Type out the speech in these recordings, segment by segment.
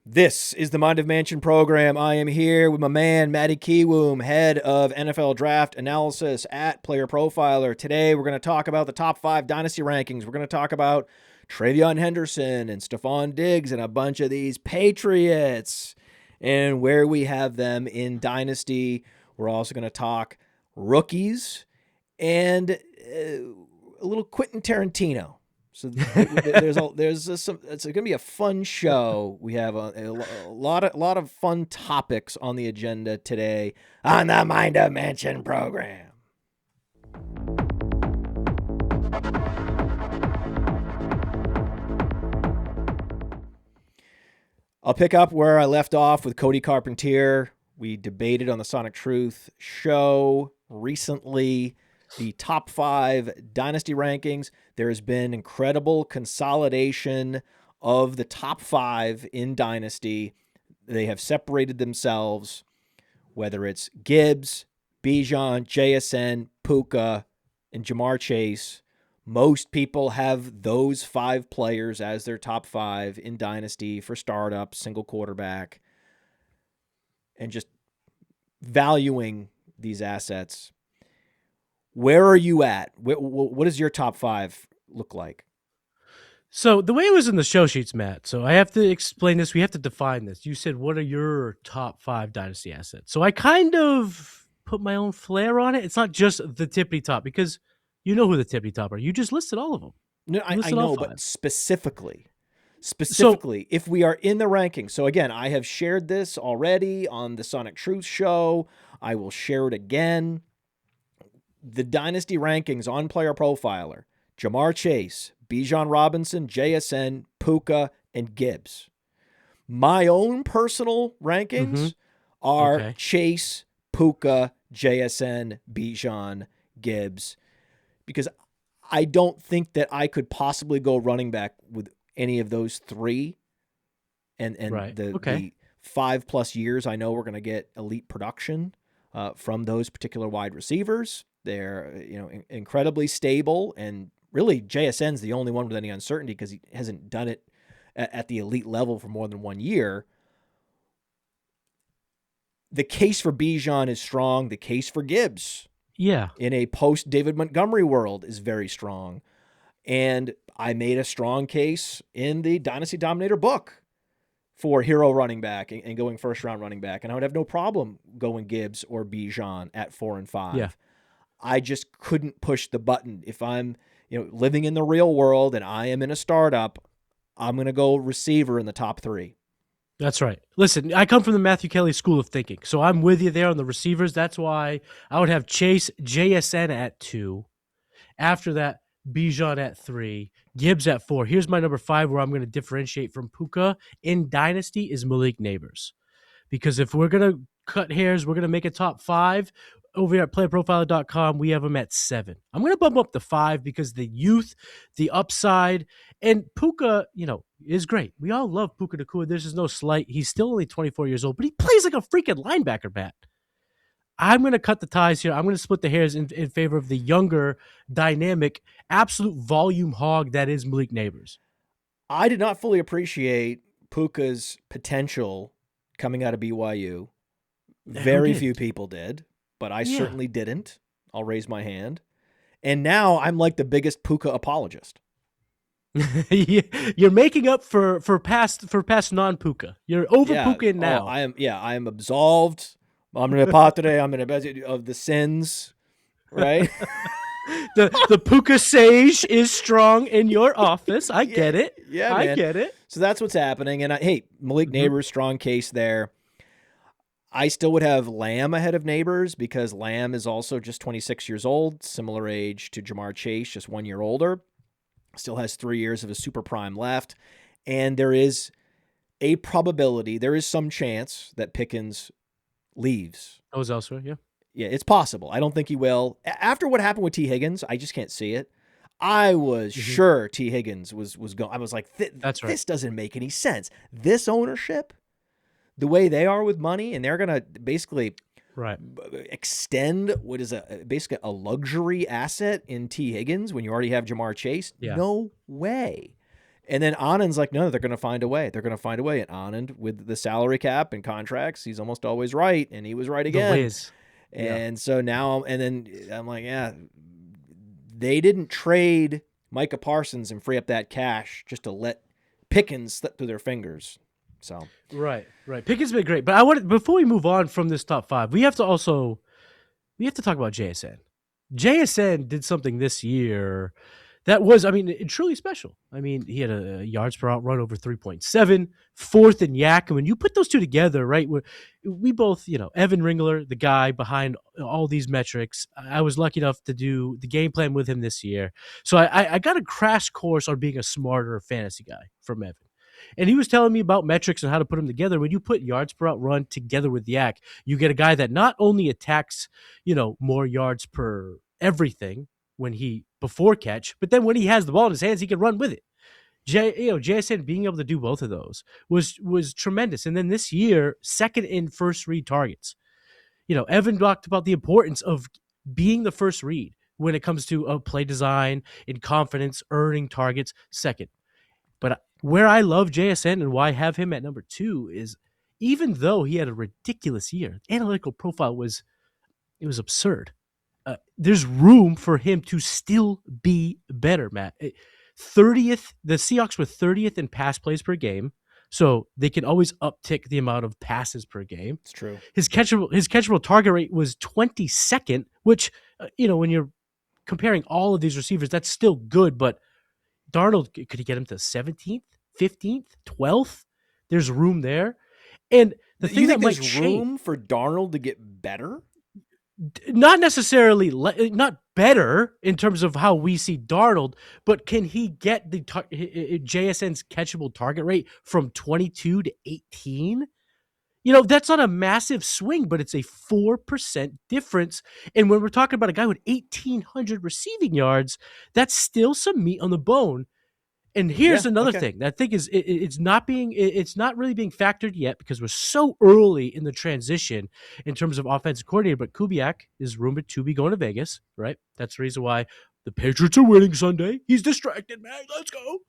This is the Mind of Mansion program. I am here with my man, Matty Kiwoom, head of NFL draft analysis at Player Profiler. Today, we're going to talk about the top 5 dynasty rankings. We're going to talk about Travion Henderson and Stephon Diggs and a bunch of these Patriots and where we have them in dynasty. We're also going to talk rookies and a little Quentin Tarantino. So it's going to be a fun show. We have a lot of fun topics on the agenda today on the Mind of Mansion program. I'll pick up where I left off with Cody Carpentier. We debated on the Sonic Truth show recently the top 5 dynasty rankings. There has been incredible consolidation of the top 5 in dynasty. They have separated themselves, whether it's Gibbs, Bijan, JSN, Puka, and Jamar Chase. Most people have those 5 players as their top 5 in dynasty for startup, single quarterback, and just valuing these assets. Where are you at? What does your top 5 look like? So the way it was in the show sheets, Matt, so I have to explain this. We have to define this. You said, what are your top 5 dynasty assets? So I kind of put my own flair on it. It's not just the tippity top, because you know who the tippity top are. You just listed all of them. No, I know, but specifically, if we are in the rankings. So again, I have shared this already on the Sonic Truth show. I will share it again. The dynasty rankings on Player Profiler: Jamar Chase, Bijan Robinson, JSN, Puka, and Gibbs. My own personal rankings are Chase, Puka, JSN, Bijan, Gibbs, because I don't think that I could possibly go running back with any of those 3. And the 5+ years I know we're going to get elite production from those particular wide receivers. They're incredibly stable, and really JSN's the only one with any uncertainty because he hasn't done it at the elite level for more than 1 year. The case for Bijan is strong. The case for Gibbs, in a post-David Montgomery world, is very strong. And I made a strong case in the Dynasty Dominator book for hero running back and going first-round running back, and I would have no problem going Gibbs or Bijan at 4 and 5. Yeah. I just couldn't push the button. If I'm living in the real world and I am in a startup, I'm going to go receiver in the top 3. That's right. Listen, I come from the Matthew Kelly school of thinking, so I'm with you there on the receivers. That's why I would have Chase, JSN at 2. After that, Bijan at 3, Gibbs at 4. Here's my number 5 where I'm going to differentiate from Puka in Dynasty is Malik Neighbors. Because if we're going to cut hairs, we're going to make a top 5. Over here at playerprofiler.com, we have him at 7. I'm going to bump up to 5 because the youth, the upside, and Puka, is great. We all love Puka Nacua. This is no slight. He's still only 24 years old, but he plays like a freaking linebacker, Matt. I'm going to cut the ties here. I'm going to split the hairs in favor of the younger, dynamic, absolute volume hog that is Malik Neighbors. I did not fully appreciate Puka's potential coming out of BYU. Very few people did. But I certainly didn't. I'll raise my hand. And now I'm like the biggest Puka apologist. You're making up for past non-Puka. You're over Puka now. I am absolved. I'm going to pot today. I'm going to of the sins, right? the Puka sage is strong in your office. I get it. Yeah, I get it. So that's what's happening. And Malik Neighbors, strong case there. I still would have Lamb ahead of Neighbors because Lamb is also just 26 years old, similar age to Jamar Chase, just 1 year older. Still has 3 years of a super prime left. And there is a probability, there is some chance that Pickens leaves. Goes elsewhere, yeah. Yeah, it's possible. I don't think he will. After what happened with T. Higgins, I just can't see it. I was sure T. Higgins was going. I was like, that's right. This doesn't make any sense. This ownership, the way they are with money, and they're going to basically extend what is basically a luxury asset in T. Higgins when you already have Jamar Chase. Yeah. No way. And then Anand's like, no, they're going to find a way. They're going to find a way. And Anand, with the salary cap and contracts, he's almost always right. And he was right The again. whiz. And so now, and then I'm like, yeah, they didn't trade Micah Parsons and free up that cash just to let Pickens slip through their fingers. So Right. Pickett's been great, but I wanted, before we move on from this top 5, we have to talk about JSN. JSN did something this year that was, I mean, truly special. I mean, he had a yards per out run over 3.7, fourth in yak. And when you put those two together, right, we both, Evan Ringler, the guy behind all these metrics, I was lucky enough to do the game plan with him this year. So I got a crash course on being a smarter fantasy guy from Evan. And he was telling me about metrics and how to put them together. When you put yards per out run together with yak, you get a guy that not only attacks, more yards per everything before catch, but then when he has the ball in his hands, he can run with it. JSN being able to do both of those was tremendous. And then this year, second in first read targets. Evan talked about the importance of being the first read when it comes to play design and confidence, earning targets second. But where I love JSN and why I have him at number 2 is, even though he had a ridiculous year, analytical profile was absurd. There's room for him to still be better, Matt. 30th, the Seahawks were 30th in pass plays per game, so they can always uptick the amount of passes per game. it's true. His catchable target rate was 22nd, which, when you're comparing all of these receivers, that's still good, but Darnold, could he get him to 17th, 15th, 12th? There's room there. And the thing that might there's room for Darnold to get better? Not necessarily, not better in terms of how we see Darnold, but can he get the JSN's catchable target rate from 22 to 18? That's not a massive swing, but it's a 4% difference. And when we're talking about a guy with 1,800 receiving yards, that's still some meat on the bone. And here's another thing that I think is it's not really being factored yet because we're so early in the transition in terms of offensive coordinator. But Kubiak is rumored to be going to Vegas, right? That's the reason why the Patriots are winning Sunday. He's distracted, man. Let's go.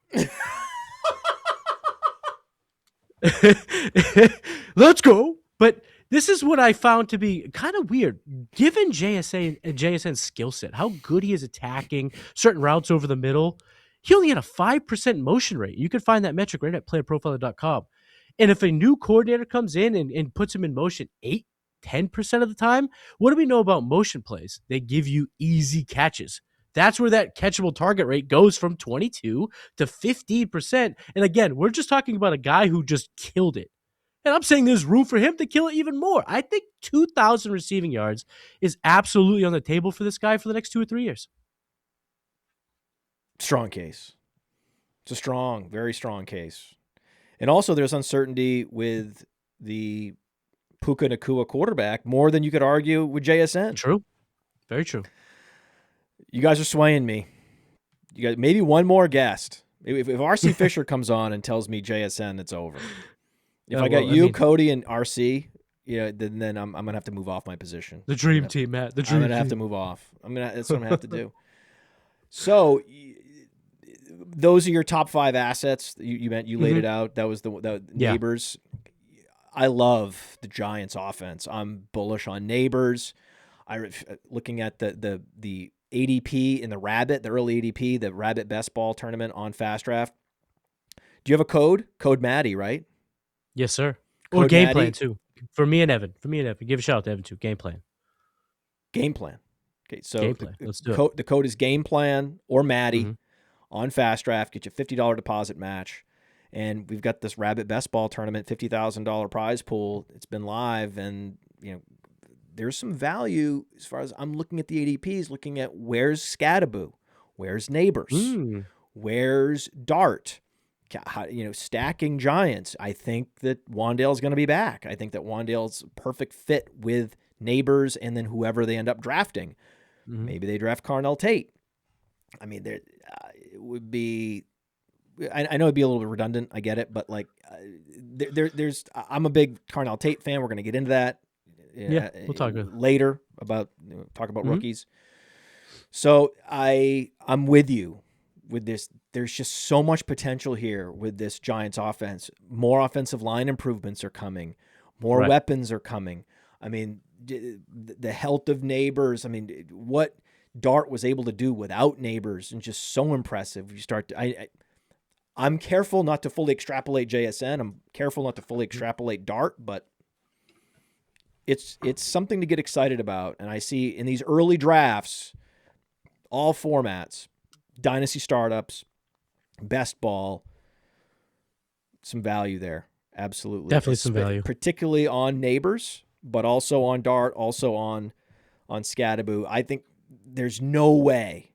Let's go. But this is what I found to be kind of weird, given JSN's skill set, how good he is attacking certain routes over the middle. He only had a 5% motion rate. You can find that metric right at PlayerProfiler.com. And if a new coordinator comes in and puts him in motion 10% of the time, what do we know about motion plays? They give you easy catches. That's where that catchable target rate goes from 22 to 15%. And again, we're just talking about a guy who just killed it. And I'm saying there's room for him to kill it even more. I think 2,000 receiving yards is absolutely on the table for this guy for the next 2 or 3 years. Strong case. It's a very strong case. And also there's uncertainty with the Puka Nacua quarterback more than you could argue with JSN. True. Very true. You guys are swaying me. You guys, maybe one more guest. If RC Fisher comes on and tells me JSN, it's over. If I got Cody, and RC, then I'm gonna have to move off my position. The dream team, Matt. I'm gonna have to move off. That's what I'm gonna have to do. So, those are your top 5 assets. You laid it out. That was the Neighbors. I love the Giants' offense. I'm bullish on Neighbors. Looking at the ADP in the early ADP, the Rabbit Best Ball tournament on Fast Draft. Do you have a code? Code Matty, right? Yes, sir. Code or game Matty. plan too. For me and Evan. Give a shout out to Evan too. Game plan. Okay, so game plan. Let's do it. The code is Game Plan or Matty on Fast Draft. Get you a $50 deposit match. And we've got this Rabbit Best Ball tournament, $50,000 prize pool. It's been live, and there's some value as far as I'm looking at the ADPs, looking at where's Scattaboo, where's Neighbors, where's Dart, stacking Giants. I think that Wandale's going to be back. I think that Wandale's a perfect fit with Neighbors and then whoever they end up drafting. Maybe they draft Carnell Tate. I mean, it would be. I know it'd be a little bit redundant. I get it, but there's. I'm a big Carnell Tate fan. We're going to get into that. Yeah, we'll talk later about rookies. So I'm with you. with this. There's just so much potential here with this Giants offense. More offensive line improvements are coming. More weapons are coming. I mean, the health of Neighbors. I mean, what Dart was able to do without Neighbors, and just so impressive. You start to, I'm careful not to fully extrapolate JSN. I'm careful not to fully extrapolate Dart, but it's something to get excited about. And I see in these early drafts, all formats, dynasty startups, best ball, some value there. Absolutely. Definitely some value. Particularly on Neighbors, but also on Dart, also on Scatterboo. I think there's no way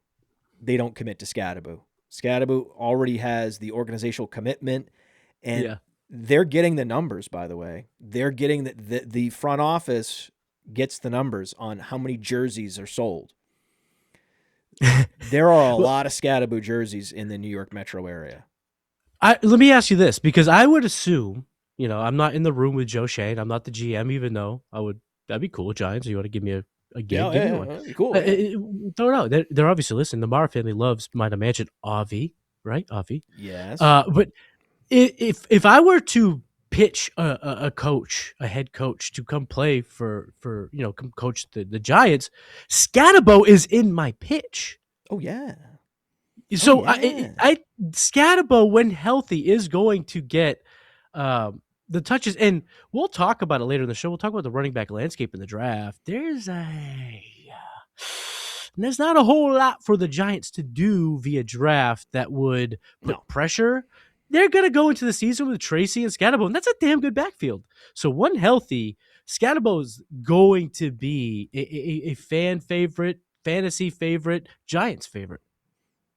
they don't commit to Scatterboo. Scatterboo already has the organizational commitment, and they're getting the numbers, by the way. They're getting the front office gets the numbers on how many jerseys are sold. There are a lot of Scatterboo jerseys in the New York metro area. Let me ask you this, because I would assume, I'm not in the room with Joe Shane. I'm not the GM, even though that'd be cool, Giants. You want to give me a gig? Yeah, give me one. Cool. Throw it out. They're obviously listening. The Mara family loves Might I Mansion. Avi, right? Avi. Yes. But if I were to pitch a coach, a head coach, to come play for come coach the Giants, Scatterbo is in my pitch. Oh yeah. So I Scatterbo, when healthy, is going to get the touches, and we'll talk about it later in the show. We'll talk about the running back landscape in the draft. There's not a whole lot for the Giants to do via draft that would put pressure. They're going to go into the season with Tracy and Scatterbo, and that's a damn good backfield. So when healthy, Scatterbo is going to be a fan favorite, fantasy favorite, Giants favorite.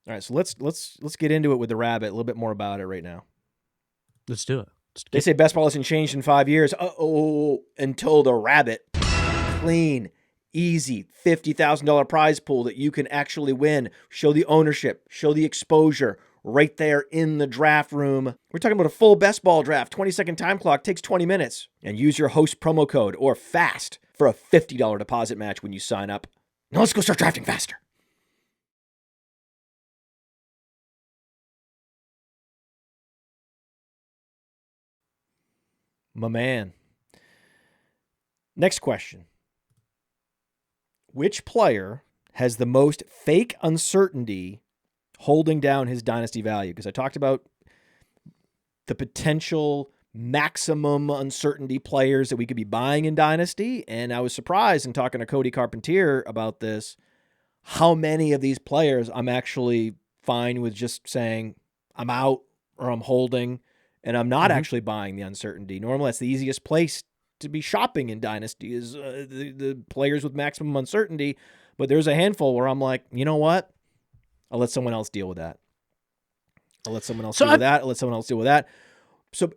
All right, so let's get into it with the rabbit, a little bit more about it right now. Let's do it. They say best ball hasn't changed in 5 years. Until the rabbit. Clean, easy, $50,000 prize pool that you can actually win. Show the ownership, show the exposure right there in the draft room. We're talking about a full best ball draft. 20-second time clock, takes 20 minutes. And use your host promo code or FAST for a $50 deposit match when you sign up. Now let's go start drafting faster. My man. Next question. Which player has the most fake uncertainty holding down his dynasty value? Because I talked about the potential maximum uncertainty players that we could be buying in dynasty, and I was surprised in talking to Cody Carpentier about this, how many of these players I'm actually fine with just saying I'm out or I'm holding, and I'm not actually buying the uncertainty. Normally, that's the easiest place to be shopping in Dynasty is the players with maximum uncertainty. But there's a handful where I'm like, you know what? I'll let someone else deal with that. I'll let someone else deal with that. I'll let someone else deal with that. So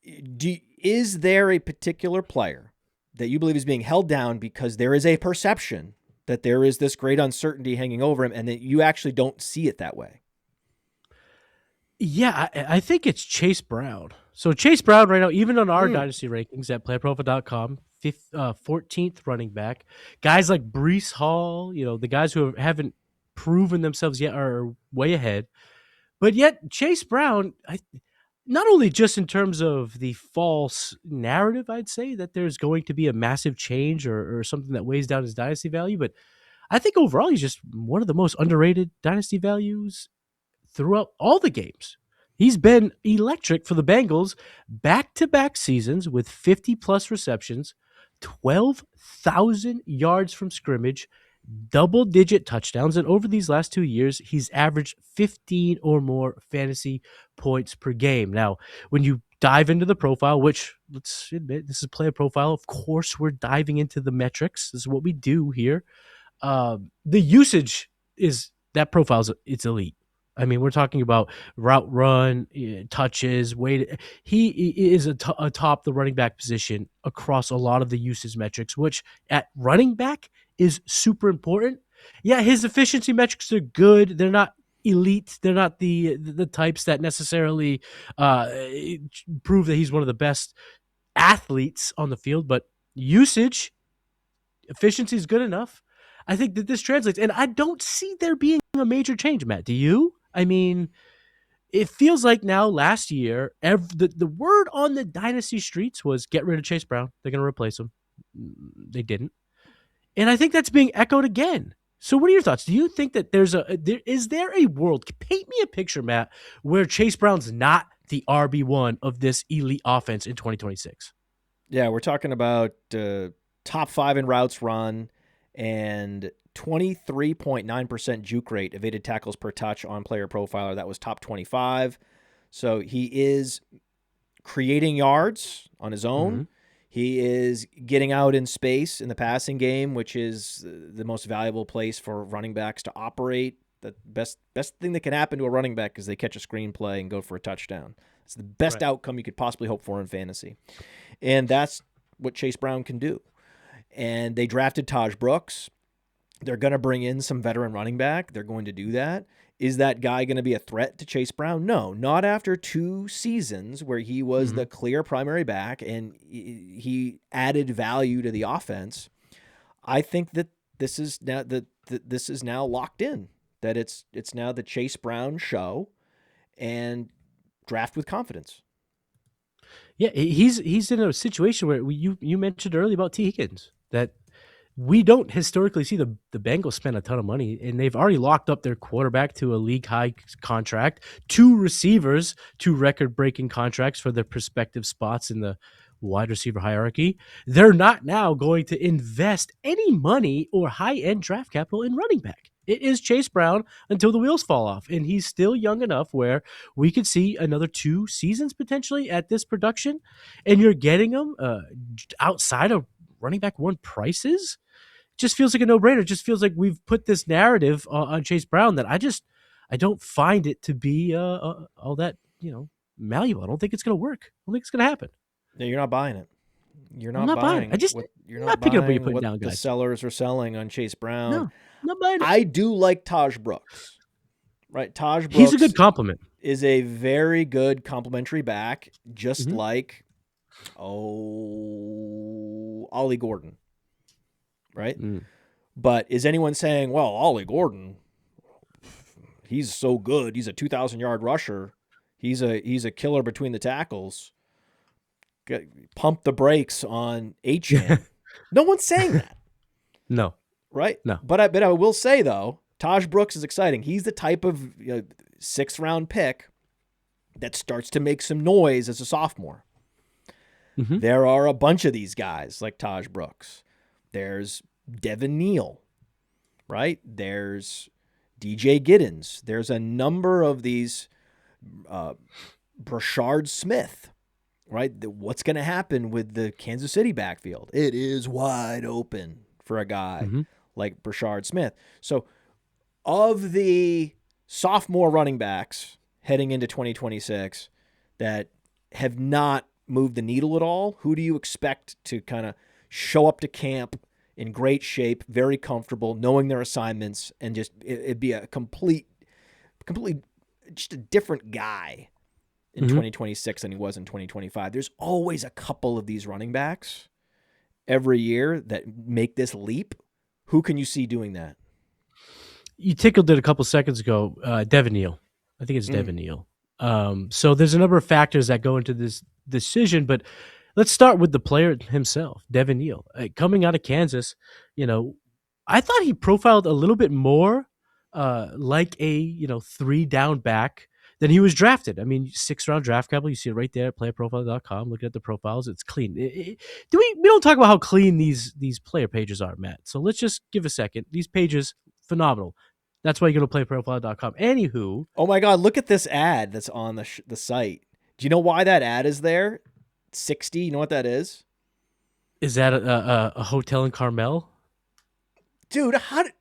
is there a particular player that you believe is being held down because there is a perception that there is this great uncertainty hanging over him and that you actually don't see it that way? Yeah, I think it's Chase Brown. So Chase Brown right now, even on our dynasty rankings at PlayerProfiler.com, 14th running back. Guys like Breece Hall, the guys who haven't proven themselves yet are way ahead. But yet Chase Brown, not only just in terms of the false narrative, I'd say that there's going to be a massive change or something that weighs down his dynasty value, but I think overall he's just one of the most underrated dynasty values throughout all the games. He's been electric for the Bengals back-to-back seasons with 50-plus receptions, 12,000 yards from scrimmage, double-digit touchdowns, and over these last 2 years, he's averaged 15 or more fantasy points per game. Now, when you dive into the profile, which, let's admit, this is Player Profile, of course we're diving into the metrics. This is what we do here. The usage is, that profile it's elite. I mean, we're talking about route run, touches, weight. He is atop the running back position across a lot of the usage metrics, which at running back is super important. Yeah, his efficiency metrics are good. They're not elite. They're not the types that necessarily prove that he's one of the best athletes on the field, but usage, efficiency is good enough. I think that this translates, and I don't see there being a major change, Matt. Do you? I mean, it feels like now last year, the word on the dynasty streets was get rid of Chase Brown. They're going to replace him. They didn't. And I think that's being echoed again. So what are your thoughts? Do you think that is there a world, paint me a picture, Matt, where Chase Brown's not the RB1 of this elite offense in 2026? Yeah, we're talking about top 5 in routes run and 23.9% juke rate, evaded tackles per touch on Player Profiler. That was top 25. So he is creating yards on his own. Mm-hmm. He is getting out in space in the passing game, which is the most valuable place for running backs to operate. The best thing that can happen to a running back is they catch a screenplay and go for a touchdown. It's the best outcome you could possibly hope for in fantasy. And that's what Chase Brown can do. And they drafted Taj Brooks. They're going to bring in some veteran running back. They're going to do that. Is that guy going to be a threat to Chase Brown? No, not after 2 seasons where he was the clear primary back and he added value to the offense. I think that this is now locked in, that it's now the Chase Brown show, and draft with confidence. Yeah, he's in a situation where you mentioned earlier about T. Higgins, that we don't historically see the Bengals spend a ton of money, and they've already locked up their quarterback to a league-high contract, 2 receivers to record-breaking contracts for their prospective spots in the wide receiver hierarchy. They're not now going to invest any money or high-end draft capital in running back. It is Chase Brown until the wheels fall off, and he's still young enough where we could see another 2 seasons potentially at this production, and you're getting him outside of running back 1 prices. Just feels like a no-brainer. It just feels like we've put this narrative on Chase Brown that I don't find it to be all that, malleable. I don't think it's going to work. I don't think it's going to happen. No, you're not buying it. You're I'm not not buying it. You're not picking up what you're putting what down, the guys. sellers are selling on Chase Brown. No, I'm not buying it. I do like Taj Brooks. Right, Taj Brooks. He's a good compliment. Is a very good complimentary back, just like Ollie Gordon. Right? But is anyone saying, well, Ollie Gordon, he's so good, he's a 2,000-yard rusher, he's a killer between the tackles, pump the brakes on Achane? No one's saying that. No. Right? No. But I will say, though, Taj Brooks is exciting. He's the type of 6th-round pick that starts to make some noise as a sophomore. There are a bunch of these guys like Taj Brooks. There's Devin Neal, right? There's DJ Giddens. There's a number of these Brashard Smith, right? What's going to happen with the Kansas City backfield? It is wide open for a guy like Brashard Smith. So of the sophomore running backs heading into 2026 that have not moved the needle at all, who do you expect to kind of show up to camp in great shape, very comfortable, knowing their assignments, and just it'd be a completely just a different guy in 2026 than he was in 2025. There's always a couple of these running backs every year that make this leap. Who can you see doing that? You tickled it a couple seconds ago. Devin Neal. I think it's Devin Neal. So there's a number of factors that go into this decision, but let's start with the player himself, Devin Neal. Coming out of Kansas, I thought he profiled a little bit more like a 3-down back than he was drafted. I mean, 6th-round draft capital. You see it right there at playerprofiler.com. Looking at the profiles, it's clean. We don't talk about how clean these player pages are, Matt. So let's just give a second. These pages, phenomenal. That's why you go to playerprofiler.com. Anywho, oh my God, look at this ad that's on the site. Do you know why that ad is there? 60. You know what that is? Is that a hotel in Carmel? Dude, how did...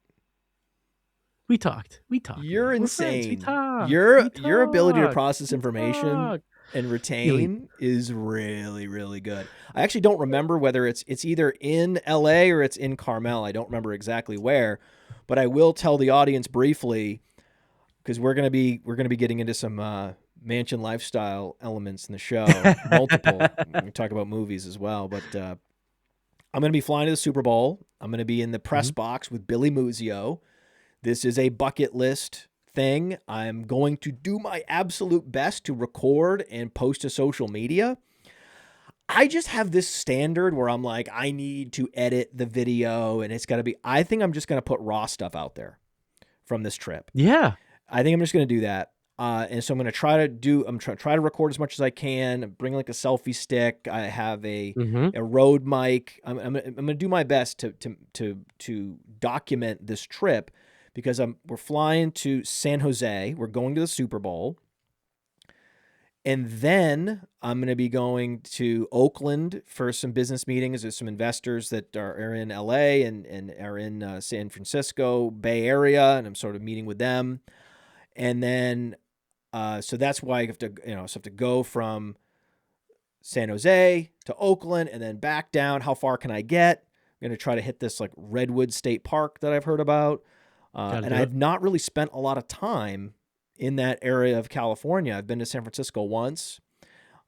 We talked. You're man. insane. Your ability to process information and retain is really, really good. I actually don't remember whether it's either in LA or it's in Carmel. I don't remember exactly where, but I will tell the audience briefly, because we're gonna be getting into some mansion lifestyle elements in the show. Multiple. We talk about movies as well, but I'm gonna be flying to the Super Bowl. I'm gonna be in the press box with Billy Muzio. This is a bucket list thing. I'm going to do my absolute best to record and post to social media. I just have this standard where I'm like, I need to edit the video and it's got to be, I think I'm just going to put raw stuff out there from this trip. Yeah. I think I'm just going to do that. And so I'm going to try to record as much as I can, bring like a selfie stick. I have a Rode mic. I'm going to do my best to document this trip because we're flying to San Jose. We're going to the Super Bowl. And then I'm going to be going to Oakland for some business meetings. There's some investors that are in LA and are in San Francisco Bay Area, and I'm sort of meeting with them. And then, so that's why I have to go from San Jose to Oakland and then back down. How far can I get? I'm going to try to hit this like Redwood State Park that I've heard about. And I've not really spent a lot of time in that area of California. I've been to San Francisco once,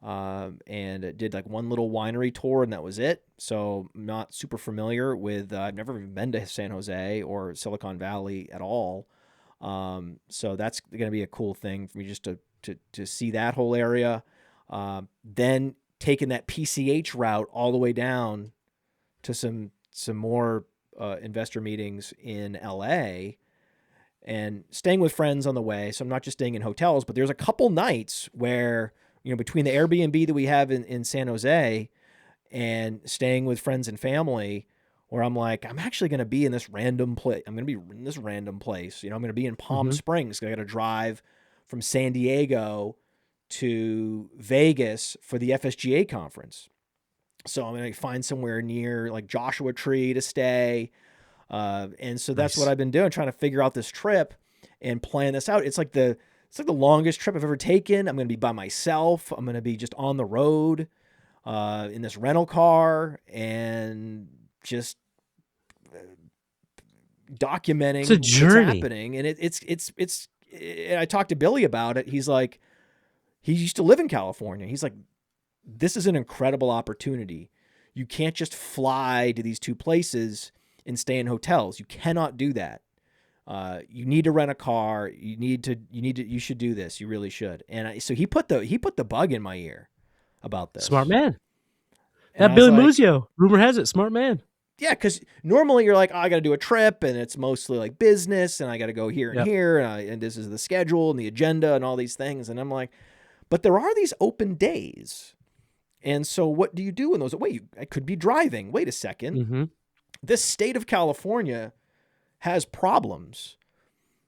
and did like one little winery tour, and that was it. So I'm not super familiar with, I've never even been to San Jose or Silicon Valley at all. So that's going to be a cool thing for me just to see that whole area. Then taking that PCH route all the way down to some more, investor meetings in LA, and staying with friends on the way. So I'm not just staying in hotels, but there's a couple nights where, between the Airbnb that we have in San Jose and staying with friends and family, where I'm like, I'm actually going to be in this random place. I'm going to be in this random place. I'm going to be in Palm Springs. I got to drive from San Diego to Vegas for the FSGA conference. So I'm going to find somewhere near like Joshua Tree to stay. And so that's what I've been doing, trying to figure out this trip and plan this out. It's like the longest trip I've ever taken. I'm going to be by myself. I'm going to be just on the road, in this rental car, and just documenting it's a journey. What's happening. And it's I talked to Billy about it. He's like, he used to live in California. He's like, this is an incredible opportunity. You can't just fly to these two places and stay in hotels. You cannot do that. You need to rent a car. You should do this. You really should. And so he put the bug in my ear about this. Smart man. That Billy Muzio, rumor has it, smart man. Yeah, because normally you're like, oh, I got to do a trip, and it's mostly like business, and I got to go here and here, and this is the schedule and the agenda and all these things. And I'm like, but there are these open days. And so what do you do in those? Wait, I could be driving. Wait a second. This state of California has problems,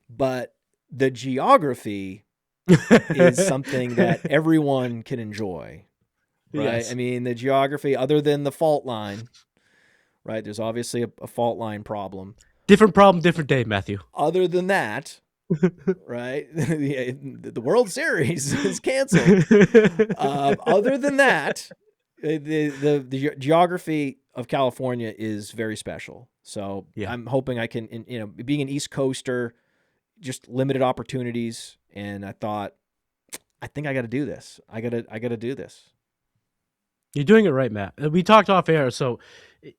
but the geography is something that everyone can enjoy, right? Yes. I mean, the geography, other than the fault line, right? There's obviously a fault line problem. Different problem, different day, Matthew. Other than that, right? The World Series is canceled. Other than that, the geography of California is very special. So I'm hoping I can, being an East Coaster, just limited opportunities. And I thought, I think I got to do this. I got to do this. You're doing it right, Matt. We talked off air. So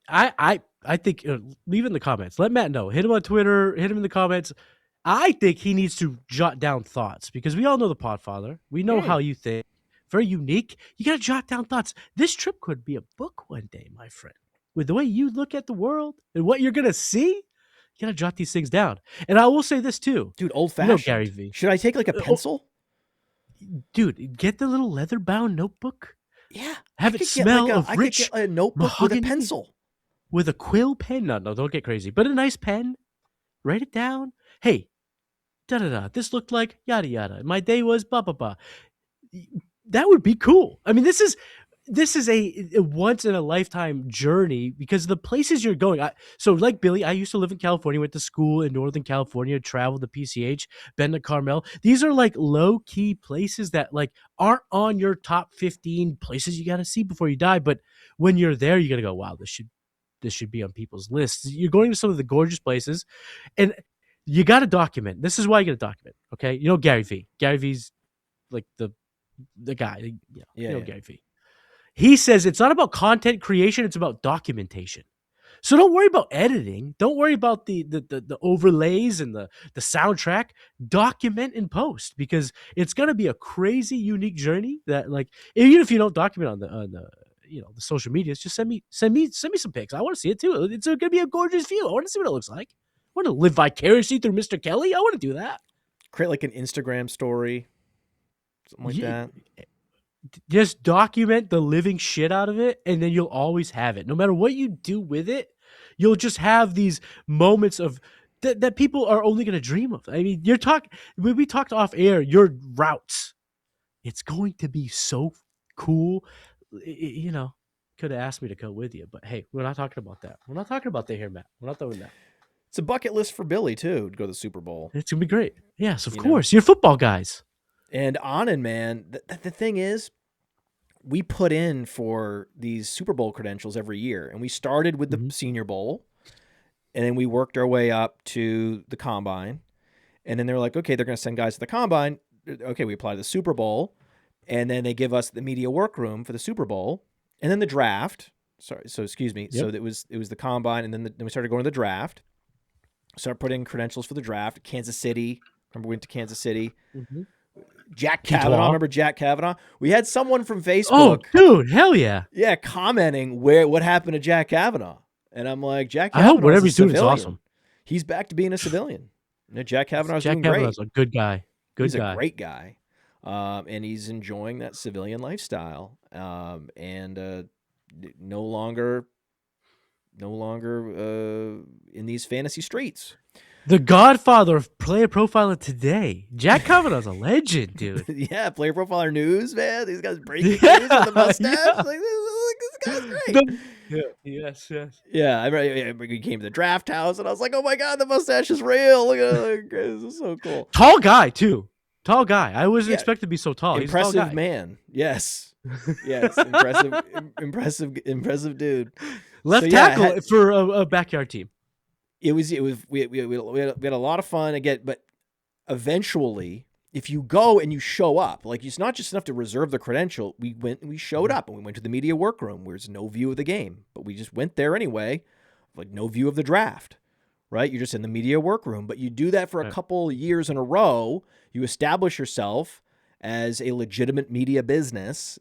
I think, leave it in the comments. Let Matt know. Hit him on Twitter. Hit him in the comments. I think he needs to jot down thoughts, because we all know the Podfather. We know how you think. Very unique. You got to jot down thoughts. This trip could be a book one day, my friend. With the way you look at the world and what you're going to see, you got to jot these things down. And I will say this too. Dude, old-fashioned. Gary V. Should I take like a pencil? Dude, get the little leather-bound notebook. Yeah. Have it smell of rich I could get a notebook with a pencil. With a quill pen. No, don't get crazy. But a nice pen. Write it down. Hey, da-da-da. This looked like yada yada. My day was ba-ba-ba. That would be cool. I mean, this is a once in a lifetime journey, because the places you're going. So like Billy, I used to live in California, went to school in Northern California, traveled to PCH, been to Carmel. These are like low key places that like aren't on your top 15 places you got to see before you die. But when you're there, you got to go, wow, this should be on people's lists. You're going to some of the gorgeous places, and you got to document. This is why you got to document. Okay. Gary V. Gary V's like the guy, Gary V. He says it's not about content creation, it's about documentation. So don't worry about editing. Don't worry about the overlays and the soundtrack. Document in post, because it's gonna be a crazy, unique journey. That, like, even if you don't document on the the social medias, just send me some pics. I want to see it too. It's gonna be a gorgeous view. I want to see what it looks like. I want to live vicariously through Mr. Kelly. I want to do that. Create like an Instagram story, something like Yeah. that. Just document the living shit out of it, and then you'll always have it. No matter what you do with it, you'll just have these moments of that people are only going to dream of. I mean, when we talked off air, your routes, it's going to be so cool. Could have asked me to go with you, but hey, we're not talking about that. We're not talking about that here, Matt. We're not doing that. It's a bucket list for Billy too to go to the Super Bowl. It's gonna be great. Yes, of course. You're football guys. And Anand, man, the thing is, we put in for these Super Bowl credentials every year, and we started with the Senior Bowl, and then we worked our way up to the Combine, and then they're like, okay, they're going to send guys to the Combine. Okay, we apply to the Super Bowl, and then they give us the media workroom for the Super Bowl, and then the draft. Sorry, so excuse me. Yep. So it was the Combine, and then we started going to the draft. Started putting credentials for the draft. Kansas City. Remember, we went to Kansas City. Mm-hmm. Jack Kavanaugh. Remember Jack Kavanaugh? We had someone from Facebook. Oh, dude, hell yeah. Yeah, commenting what happened to Jack Kavanaugh. And I'm like, Jack Kavanaugh. I hope whatever he's doing is awesome. He's back to being a civilian. Jack Kavanaugh's doing great. Jack Kavanaugh's a good guy. He's a great guy. And he's enjoying that civilian lifestyle. And no longer in these fantasy streets. The godfather of Player Profiler today. Jack Kavanaugh's a legend, dude. Yeah, Player Profiler News, man. These guys breaking news with the mustache. Yeah. Like, this guy's great. Yes. Yeah, I remember he came to the draft house, and I was like, oh my God, the mustache is real. Look at it. This is so cool. Tall guy, too. Tall guy. I wasn't expected to be so tall. Impressive He's a tall guy. Man. Yes. Impressive dude. Left tackle for a backyard team. We had a lot of fun again, but eventually, if you go and you show up, like, it's not just enough to reserve the credential. We went and we showed up, and we went to the media workroom where there's no view of the game, but we just went there anyway, like no view of the draft, right? You're just in the media workroom, but you do that for a couple years in a row. You establish yourself as a legitimate media business,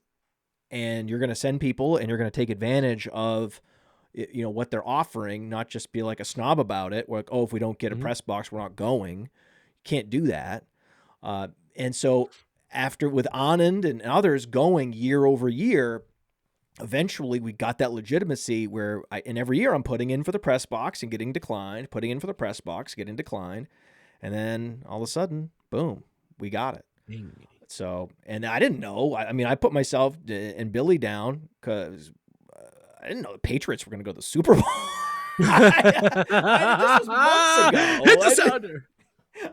and you're going to send people, and you're going to take advantage of what they're offering, not just be like a snob about it. We're like, oh, if we don't get a press box, we're not going. You can't do that. And so after, with Anand and others going year over year, eventually we got that legitimacy where and every year I'm putting in for the press box and getting declined, putting in for the press box, getting declined. And then all of a sudden, boom, we got it. So, and I didn't know. I mean, I put myself and Billy down because I didn't know the Patriots were going to go to the Super Bowl. This was months ago.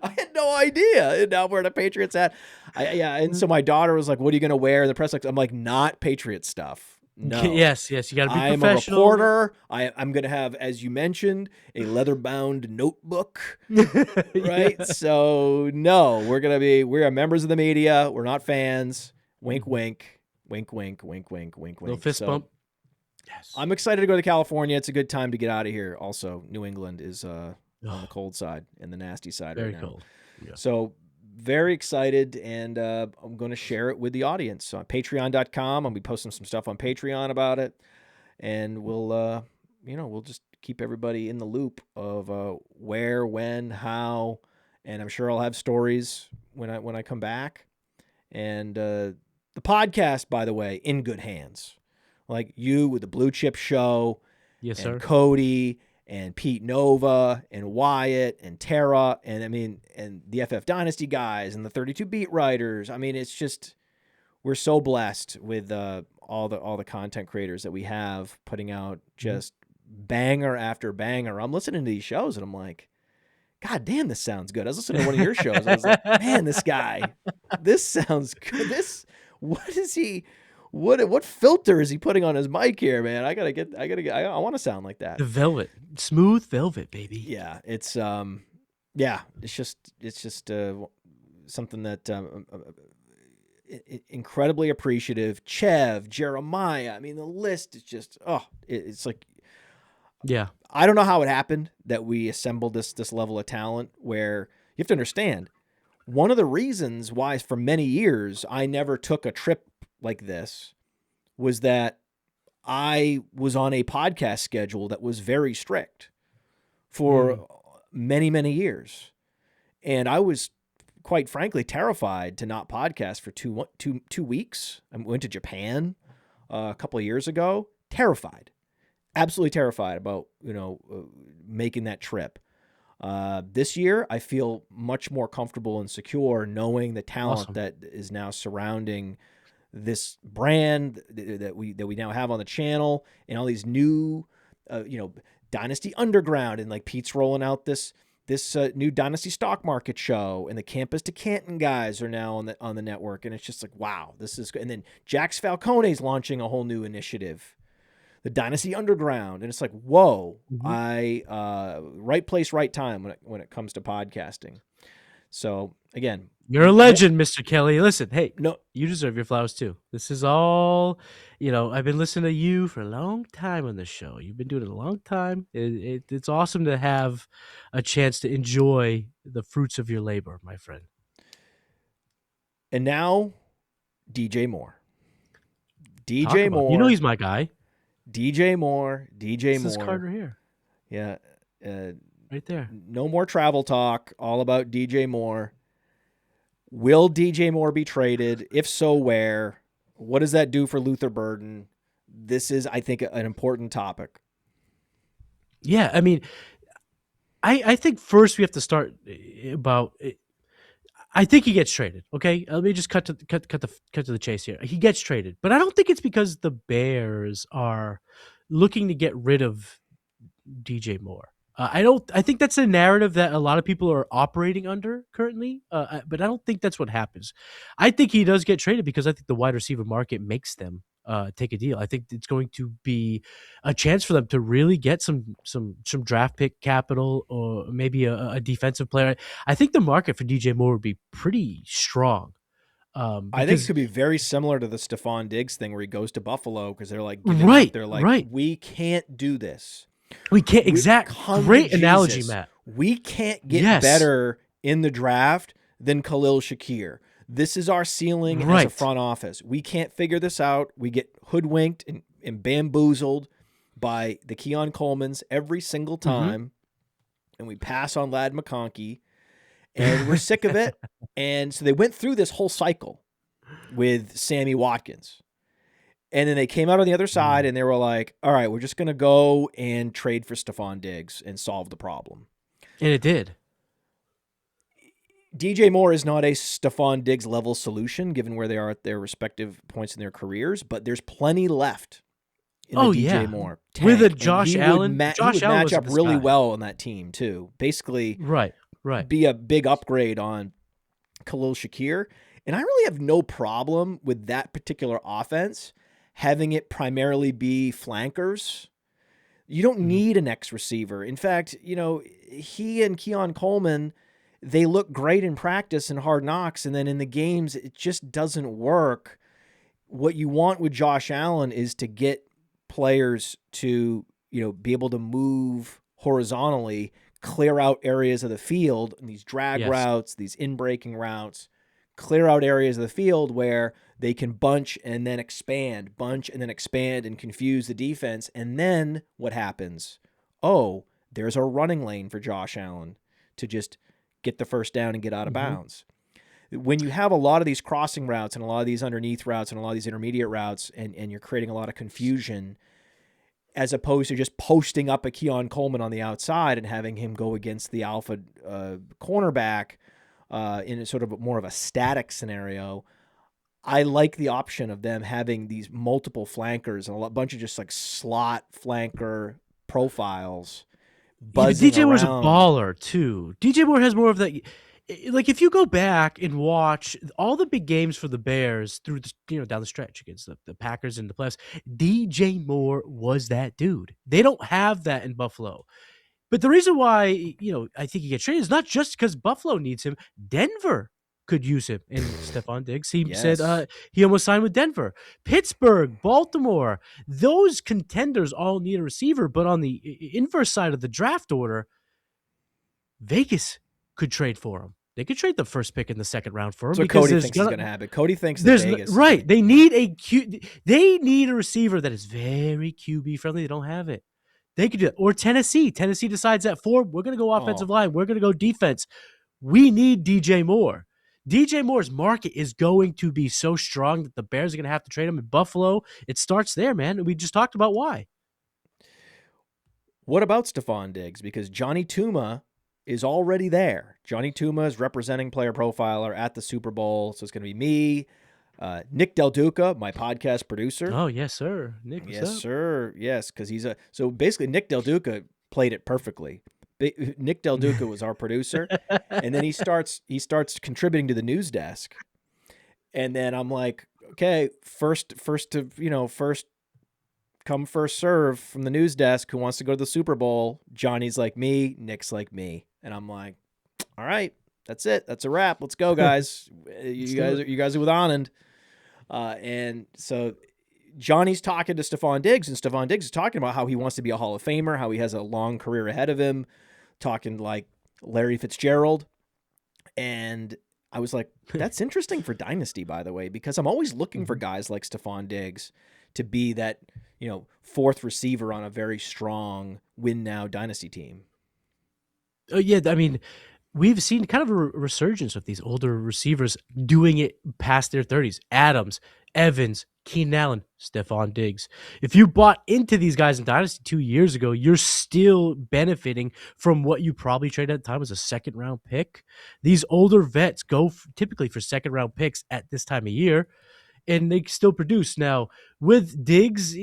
I had no idea. And now we're at a Patriots hat. And so my daughter was like, what are you going to wear? The press, I'm like, not Patriot stuff. No. Yes. You got to be I'm professional. I'm a reporter. I'm going to have, as you mentioned, a leather-bound notebook. Right? So, no, we're members of the media. We're not fans. Wink, wink. Wink, wink, wink, wink, wink, wink. Little fist bump. Yes. I'm excited to go to California. It's a good time to get out of here. Also, New England is on the cold side and the nasty side right now. Very cold. Yeah. So very excited, and I'm going to share it with the audience on Patreon.com. I'll be posting some stuff on Patreon about it, and we'll just keep everybody in the loop of where, when, how, and I'm sure I'll have stories when I come back. And the podcast, by the way, in good hands. Like you with the Blue Chip Show, yes, and sir. Cody and Pete Nova and Wyatt and Tara and the FF Dynasty guys and the 32 beat writers. I mean, it's just, we're so blessed with all the content creators that we have putting out just banger after banger. I'm listening to these shows and I'm like, God damn, this sounds good. I was listening to one of your shows. I was like, man, this sounds good. What is he? What filter is he putting on his mic here, man? I want to sound like that. The velvet, smooth velvet, baby. Yeah, it's just something that incredibly appreciative. Chev, Jeremiah. I mean, the list is just it's like Yeah. I don't know how it happened that we assembled this level of talent where you have to understand one of the reasons why for many years I never took a trip like this was that I was on a podcast schedule that was very strict for many, many years. And I was quite frankly terrified to not podcast for two weeks. I went to Japan a couple of years ago. Terrified, absolutely terrified about making that trip. This year, I feel much more comfortable and secure knowing the talent that is now surrounding this brand that we now have on the channel, and all these new, Dynasty Underground, and like Pete's rolling out this new Dynasty Stock Market show, and the Campus to Canton guys are now on the network, and it's just like, wow, this is good. And then Jax Falcone's launching a whole new initiative, the Dynasty Underground, and it's like, whoa, right place, right time when it comes to podcasting. So again, you're a legend, Mr. Kelly. Listen, hey, no, you deserve your flowers too. This is all, I've been listening to you for a long time on this show. You've been doing it a long time. It's awesome to have a chance to enjoy the fruits of your labor, my friend. And now, DJ Moore. DJ Moore. He's my guy. DJ Moore. This is Carter here. Yeah. Right there. No more travel talk. All about DJ Moore. Will DJ Moore be traded? If so, where? What does that do for Luther Burden? This is, I think, an important topic. Yeah, I mean, I think first we have to start about. I think he gets traded. Okay, let me just cut to the chase here. He gets traded, but I don't think it's because the Bears are looking to get rid of DJ Moore. I think that's a narrative that a lot of people are operating under currently, but I don't think that's what happens. I think he does get traded because I think the wide receiver market makes them take a deal. I think it's going to be a chance for them to really get some draft pick capital, or maybe a defensive player. I think the market for DJ Moore would be pretty strong. I think it could be very similar to the Stephon Diggs thing where he goes to Buffalo because they're like, we can't do this. We can't. Great analogy, Matt. We can't get better in the draft than Khalil Shakir. This is our ceiling as a front office. We can't figure this out. We get hoodwinked and bamboozled by the Keon Colemans every single time, and we pass on Ladd McConkey, and we're sick of it. And so they went through this whole cycle with Sammy Watkins. And then they came out on the other side and they were like, all right, we're just going to go and trade for Stephon Diggs and solve the problem. And it did. DJ Moore is not a Stephon Diggs level solution given where they are at their respective points in their careers, but there's plenty left in the DJ Moore tank. With a Josh Allen. Josh Allen match up really well on that team too. Basically, right. Be a big upgrade on Khalil Shakir. And I really have no problem with that particular offense having it primarily be flankers. You don't need an X receiver. In fact, he and Keon Coleman, they look great in practice and Hard Knocks, and then in the games, it just doesn't work. What you want with Josh Allen is to get players to, be able to move horizontally, clear out areas of the field, and these drag routes, these in-breaking routes, clear out areas of the field where they can bunch and then expand and confuse the defense. And then what happens? Oh, there's a running lane for Josh Allen to just get the first down and get out of bounds. When you have a lot of these crossing routes and a lot of these underneath routes and a lot of these intermediate routes, and you're creating a lot of confusion, as opposed to just posting up a Keon Coleman on the outside and having him go against the alpha cornerback in a sort of more of a static scenario, I like the option of them having these multiple flankers and a bunch of just like slot flanker profiles. DJ Moore's a baller too. DJ Moore has more of that. Like if you go back and watch all the big games for the Bears through the, down the stretch against the Packers and the playoffs, DJ Moore was that dude. They don't have that in Buffalo. But the reason why, I think he gets traded is not just because Buffalo needs him. Denver could use him in Stephon Diggs. He said Yes. he almost signed with Denver. Pittsburgh, Baltimore, those contenders all need a receiver, but on the inverse side of the draft order, Vegas could trade for him. They could trade the first pick in the second round for him So because Cody thinks he's going to happen. Cody thinks that Vegas right. They need they need a receiver that is very QB friendly. They don't have it. They could do it. Or Tennessee. Tennessee decides at 4, we're going to go offensive line. We're going to go defense. We need DJ Moore. DJ Moore's market is going to be so strong that the Bears are going to have to trade him in Buffalo. It starts there, man. We just talked about why. What about Stephon Diggs? Because Johnny Tuma is already there. Johnny Tuma is representing Player Profiler at the Super Bowl. So it's going to be me, Nick Del Duca, my podcast producer. Oh, yes, sir. Nick, yes, sir. Yes, because he's so basically Nick Del Duca played it perfectly. Nick Del Duca was our producer, and then he starts contributing to the news desk, and then I'm like, okay, first come, first serve from the news desk. Who wants to go to the Super Bowl? Johnny's like me, Nick's like me, and I'm like, all right, that's it, that's a wrap. Let's go, guys. You guys are with Anand, and so Johnny's talking to Stephon Diggs, and Stephon Diggs is talking about how he wants to be a Hall of Famer, how he has a long career ahead of him, talking like Larry Fitzgerald. And I was like, that's interesting for Dynasty, by the way, because I'm always looking for guys like Stephon Diggs to be that, fourth receiver on a very strong win now Dynasty team. Yeah, I mean, we've seen kind of a resurgence of these older receivers doing it past their 30s. Adams, Evans, Keenan Allen, Stephon Diggs. If you bought into these guys in Dynasty 2 years ago, you're still benefiting from what you probably traded at the time as a second-round pick. These older vets go typically for second-round picks at this time of year, and they still produce. Now, with Diggs,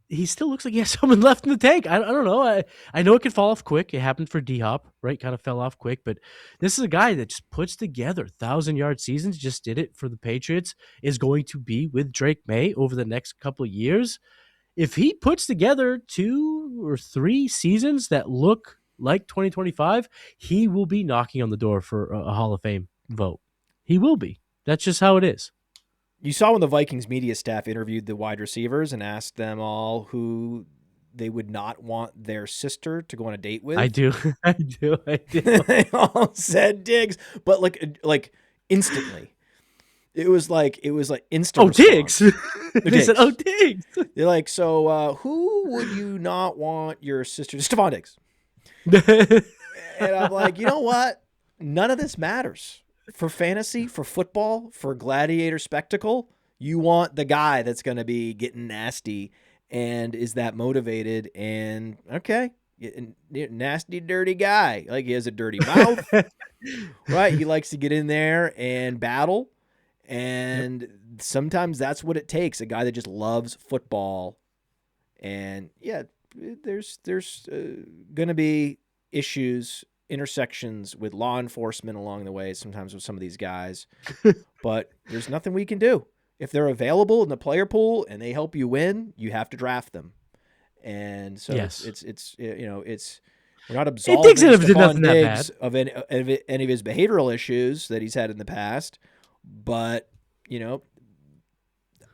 he still looks like he has someone left in the tank. I don't know. I know it can fall off quick. It happened for D-Hop, right? Kind of fell off quick. But this is a guy that just puts together 1,000-yard seasons, just did it for the Patriots, is going to be with Drake May over the next couple of years. If he puts together 2 or 3 seasons that look like 2025, he will be knocking on the door for a Hall of Fame vote. He will be. That's just how it is. You saw when the Vikings media staff interviewed the wide receivers and asked them all who they would not want their sister to go on a date with. I do. They all said Diggs, but like instantly. It was like instant. Oh, Diggs. They said, "Oh, Diggs." They're like, so who would you not want your sister? Stephon Diggs. And I'm like, you know what? None of this matters. For fantasy, for football, for gladiator spectacle, you want the guy that's going to be getting nasty and is that motivated and, okay, nasty, dirty guy. Like, he has a dirty mouth, right? He likes to get in there and battle, and sometimes that's what it takes, a guy that just loves football. And, yeah, there's going to be issues, intersections with law enforcement along the way, sometimes with some of these guys, but there's nothing we can do. If they're available in the player pool and they help you win, you have to draft them. And so it's we're not absolving Stephon Diggs of any of his behavioral issues that he's had in the past, but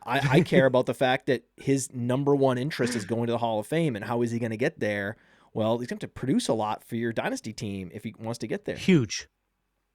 I care about the fact that his number one interest is going to the Hall of Fame, and how is he going to get there? Well, he's going to produce a lot for your dynasty team if he wants to get there. Huge.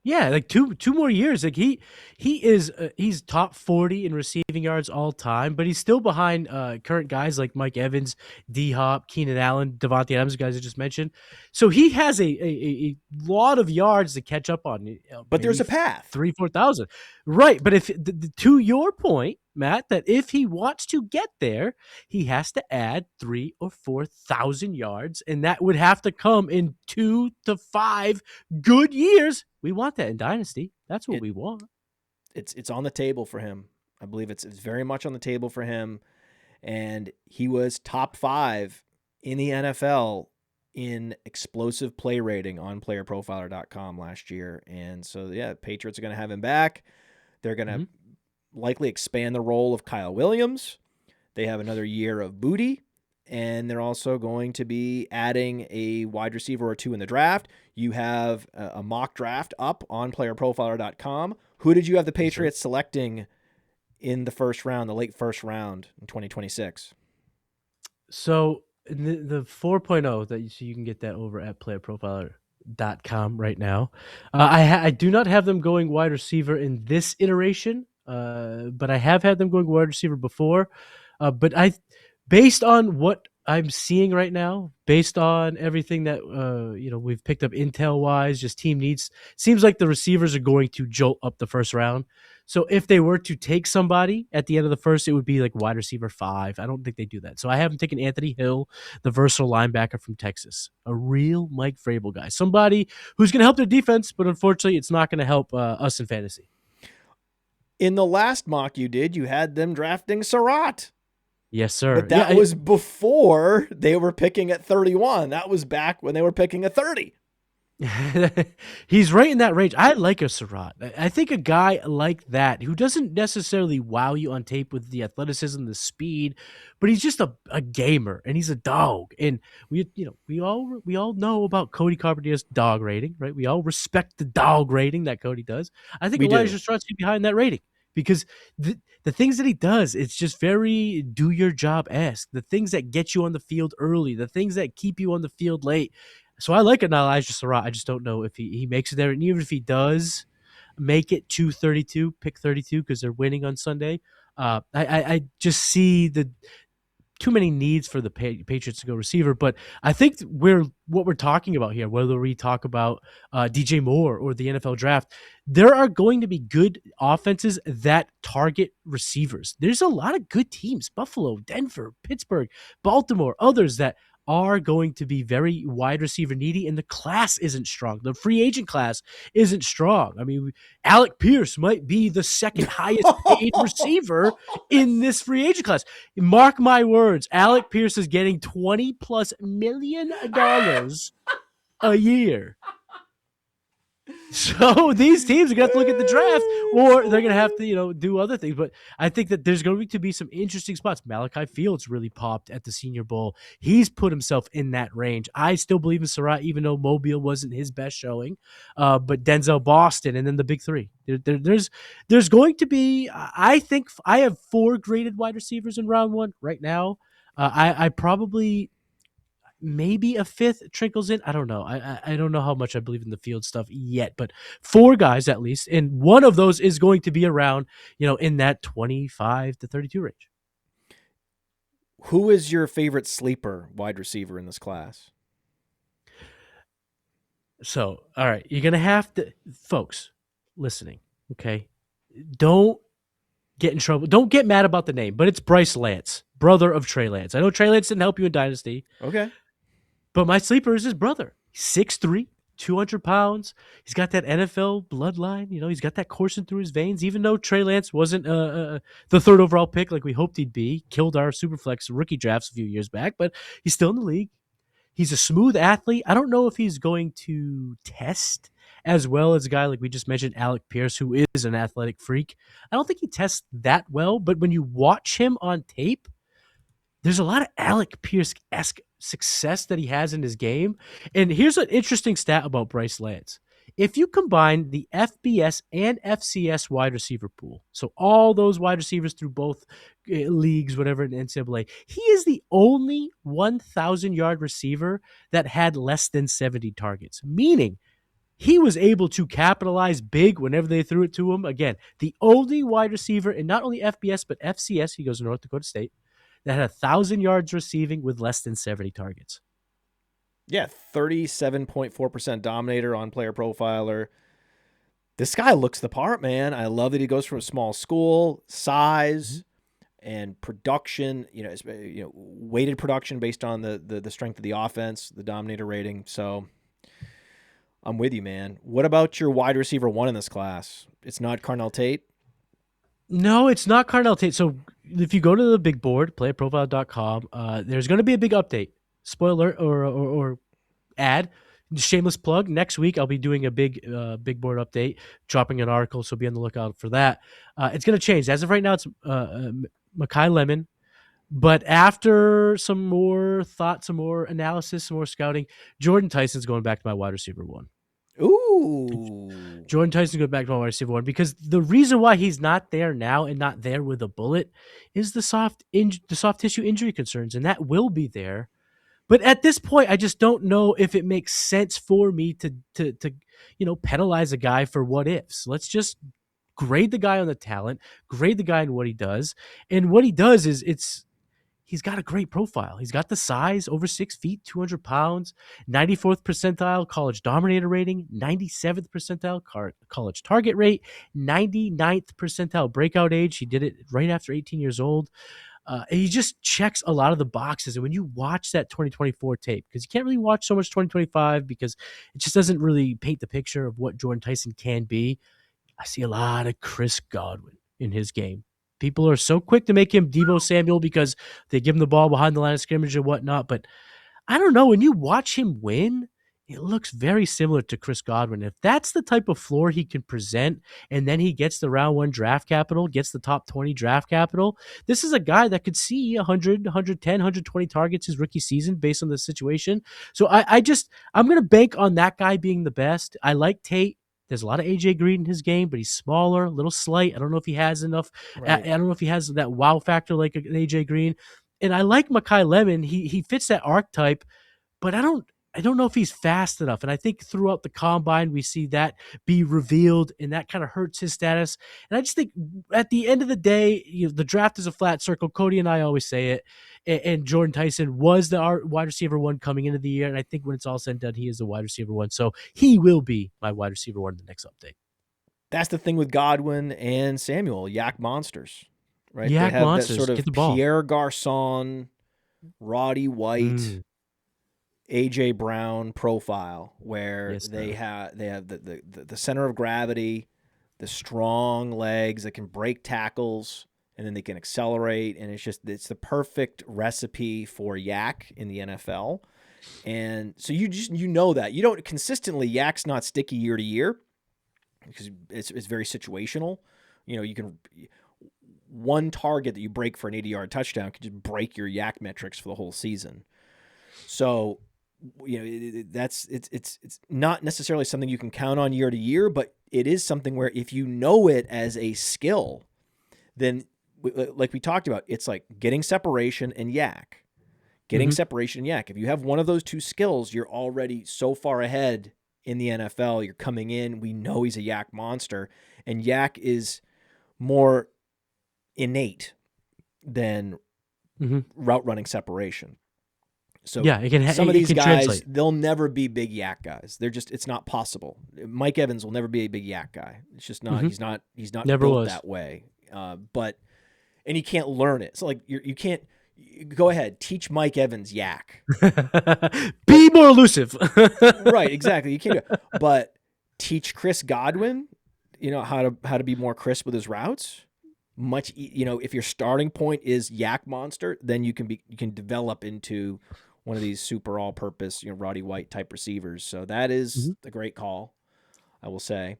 Yeah, like two more years. Like he's top 40 in receiving yards all time, but he's still behind current guys like Mike Evans, D-Hop, Keenan Allen, Devontae Adams, guys I just mentioned. So he has a lot of yards to catch up on. But there's a path. 3,000-4,000. Right, but if to your point, Matt, that if he wants to get there, he has to add 3,000 or 4,000 yards, and that would have to come in 2 to 5 good years. We want that in Dynasty. That's what we want. It's on the table for him. I believe it's very much on the table for him, and he was top 5 in the NFL in explosive play rating on PlayerProfiler.com last year. And so, yeah, Patriots are going to have him back. They're going to likely expand the role of Kyle Williams. They have another year of Booty, and they're also going to be adding a wide receiver or two in the draft. You have a mock draft up on PlayerProfiler.com. Who did you have the Patriots selecting in the first round, the late first round in 2026? So the 4.0 that so you can get that over at PlayerProfiler.com right now. I do not have them going wide receiver in this iteration, but I have had them going wide receiver before. But based on what I'm seeing right now, based on everything that we've picked up intel wise, just team needs, seems like the receivers are going to jolt up the first round. So if they were to take somebody at the end of the first, it would be like wide receiver 5. I don't think they do that. So I haven't taken Anthony Hill, the versatile linebacker from Texas, a real Mike Vrabel guy, somebody who's going to help their defense, but unfortunately, it's not going to help us in fantasy. In the last mock you did, you had them drafting Surratt. Yes, sir. But that was before they were picking at 31. That was back when they were picking at 30. He's right in that range. I like a Surratt. I think a guy like that who doesn't necessarily wow you on tape with the athleticism, the speed, but he's just a gamer and he's a dog. And we all know about Cody Carpenter's dog rating, right? We all respect the dog rating that Cody does. I think Elijah Surratt's behind that rating because the things that he does, it's just very do your job-esque. The things that get you on the field early, the things that keep you on the field late. So I like an Elijah Surratt. I just don't know if he makes it there. And even if he does make it to 32, pick 32 because they're winning on Sunday, I just see the too many needs for the Patriots to go receiver. But I think what we're talking about here, whether we talk about DJ Moore or the NFL draft, there are going to be good offenses that target receivers. There's a lot of good teams, Buffalo, Denver, Pittsburgh, Baltimore, others that are going to be very wide receiver needy, and the class isn't strong. The free agent class isn't strong. I mean, Alec Pierce might be the second highest paid receiver in this free agent class. Mark my words, Alec Pierce is getting $20+ million a year. So these teams are going to have to look at the draft, or they're going to have to, do other things. But I think that there's going to be some interesting spots. Malachi Fields really popped at the Senior Bowl. He's put himself in that range. I still believe in Surratt, even though Mobile wasn't his best showing. But Denzel Boston, and then the big three. There's going to be. I think I have 4 graded wide receivers in round 1 right now. I probably. Maybe a 5th trickles in. I don't know. I don't know how much I believe in the field stuff yet, but 4 guys at least, and one of those is going to be around, in that 25 to 32 range. Who is your favorite sleeper wide receiver in this class? So, all right, you're gonna have to, folks, listening. Okay, don't get in trouble. Don't get mad about the name, but it's Bryce Lance, brother of Trey Lance. I know Trey Lance didn't help you in Dynasty. Okay. But my sleeper is his brother. He's 6'3", 200 pounds. He's got that NFL bloodline. He's got that coursing through his veins. Even though Trey Lance wasn't the 3rd overall pick like we hoped he'd be, killed our superflex rookie drafts a few years back, but he's still in the league. He's a smooth athlete. I don't know if he's going to test as well as a guy like we just mentioned, Alec Pierce, who is an athletic freak. I don't think he tests that well, but when you watch him on tape, there's a lot of Alec Pierce-esque success that he has in his game. And here's an interesting stat about Bryce Lance. If you combine the FBS and FCS wide receiver pool, so all those wide receivers through both leagues, whatever, in NCAA, he is the only 1,000-yard receiver that had less than 70 targets, meaning he was able to capitalize big whenever they threw it to him. Again, the only wide receiver in not only FBS, but FCS, he goes to North Dakota State, that had 1,000 yards receiving with less than 70 targets. Yeah, 37.4% dominator on Player Profiler. This guy looks the part, man. I love that he goes from a small school, size, and production. Weighted production based on the strength of the offense, the dominator rating. So I'm with you, man. What about your wide receiver 1 in this class? It's not Carnell Tate? No, it's not Carnell Tate. So if you go to the big board, playerprofile.com, there's going to be a big update. Spoiler or ad, shameless plug. Next week, I'll be doing a big board update, dropping an article, so be on the lookout for that. It's going to change. As of right now, it's Makai Lemon, But after some more thought, some more analysis, some more scouting, Jordan Tyson's going back to my wide receiver one. Ooh. Jordan Tyson's going back to my wide receiver one because the reason why he's not there now and not there with a bullet is the soft tissue injury concerns, and that will be there. But at this point, I just don't know if it makes sense for me to penalize a guy for what ifs. Let's just grade the guy on the talent, grade the guy on what he does, and what he does is he's got a great profile. He's got the size, over 6 feet, 200 pounds, 94th percentile college dominator rating, 97th percentile college target rate, 99th percentile breakout age. He did it right after 18 years old. He just checks a lot of the boxes. And when you watch that 2024 tape, because you can't really watch so much 2025 because it just doesn't really paint the picture of what Jordan Tyson can be, I see a lot of Chris Godwin in his game. People are so quick to make him Deebo Samuel because they give him the ball behind the line of scrimmage and whatnot. But I don't know. When you watch him win, it looks very similar to Chris Godwin. If that's the type of floor he can present, and then he gets the round 1 draft capital, gets the top 20 draft capital, this is a guy that could see 100, 110, 120 targets his rookie season based on the situation. So I'm going to bank on that guy being the best. I like Tate. There's a lot of AJ Green in his game, but he's smaller, a little slight. I don't know if he has enough. Right. I don't know if he has that wow factor like an AJ Green. And I like Mekhi Lemon. He fits that archetype, but I don't know if he's fast enough. And I think throughout the combine, we see that be revealed, and that kind of hurts his status. And I just think at the end of the day, the draft is a flat circle. Cody and I always say it. And Jordan Tyson was the wide receiver one coming into the year. And I think when it's all said and done, he is the wide receiver one. So he will be my wide receiver one in the next update. That's the thing with Godwin and Samuel, yak monsters, right? Yak they have monsters. that sort Get the of ball. Pierre Garçon, Roddy White, AJ Brown profile where Yes, they have the center of gravity, the strong legs that can break tackles, and then they can accelerate, and it's the perfect recipe for yak in the NFL. And so you know that. You don't consistently, yak's not sticky year to year because it's very situational. You can one target that you break for an 80-yard touchdown could just break your yak metrics for the whole season. So it's not necessarily something you can count on year to year, but it is something where if you know it as a skill, then like we talked about, it's like getting separation and yak. Getting separation and yak. If you have one of those two skills, you're already so far ahead in the NFL. You're coming in. We know he's a yak monster, and yak is more innate than route running separation. So some of these guys, translate. They'll never be big yak guys. It's not possible. Mike Evans will never be a big yak guy. It's just not. He's not never built that way. And he can't learn it. So like you can't. Go ahead, teach Mike Evans yak. Be more elusive. Right, exactly. You can't do it. But teach Chris Godwin, how to be more crisp with his routes. If your starting point is yak monster, then you can develop into one of these super all-purpose, Roddy White type receivers. So that is the great call, I will say.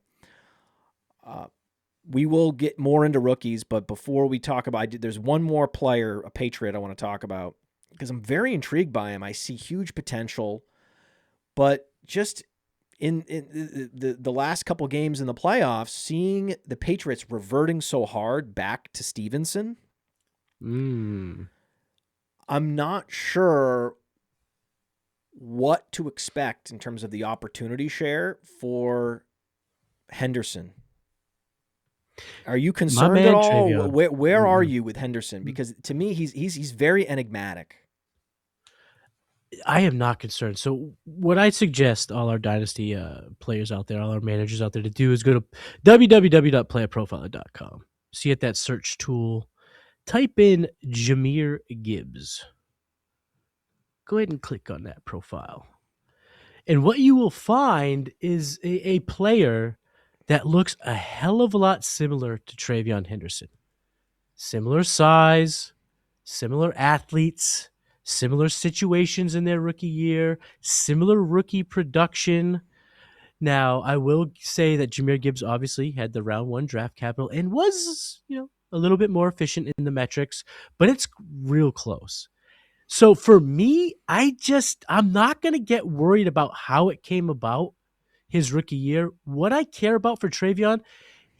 We will get more into rookies, but before we talk about, there's one more player, a Patriot, I want to talk about because I'm very intrigued by him. I see huge potential, but just in the last couple games in the playoffs, seeing the Patriots reverting so hard back to Stevenson, I'm not sure what to expect in terms of the opportunity share for Henderson. Are you concerned at all? Travion. Where are you with Henderson? Because to me, he's very enigmatic. I am not concerned. So what I suggest all our Dynasty players out there, all our managers out there to do is go to www.playerprofiler.com. See at that search tool, type in Jahmyr Gibbs. Go ahead and click on that profile. And what you will find is a player that looks a hell of a lot similar to Travion Henderson. Similar size, similar athletes, similar situations in their rookie year, similar rookie production. Now, I will say that Jahmyr Gibbs obviously had the round 1 draft capital and was, a little bit more efficient in the metrics, but it's real close. So for me, I'm not going to get worried about how it came about his rookie year. What I care about for Travion,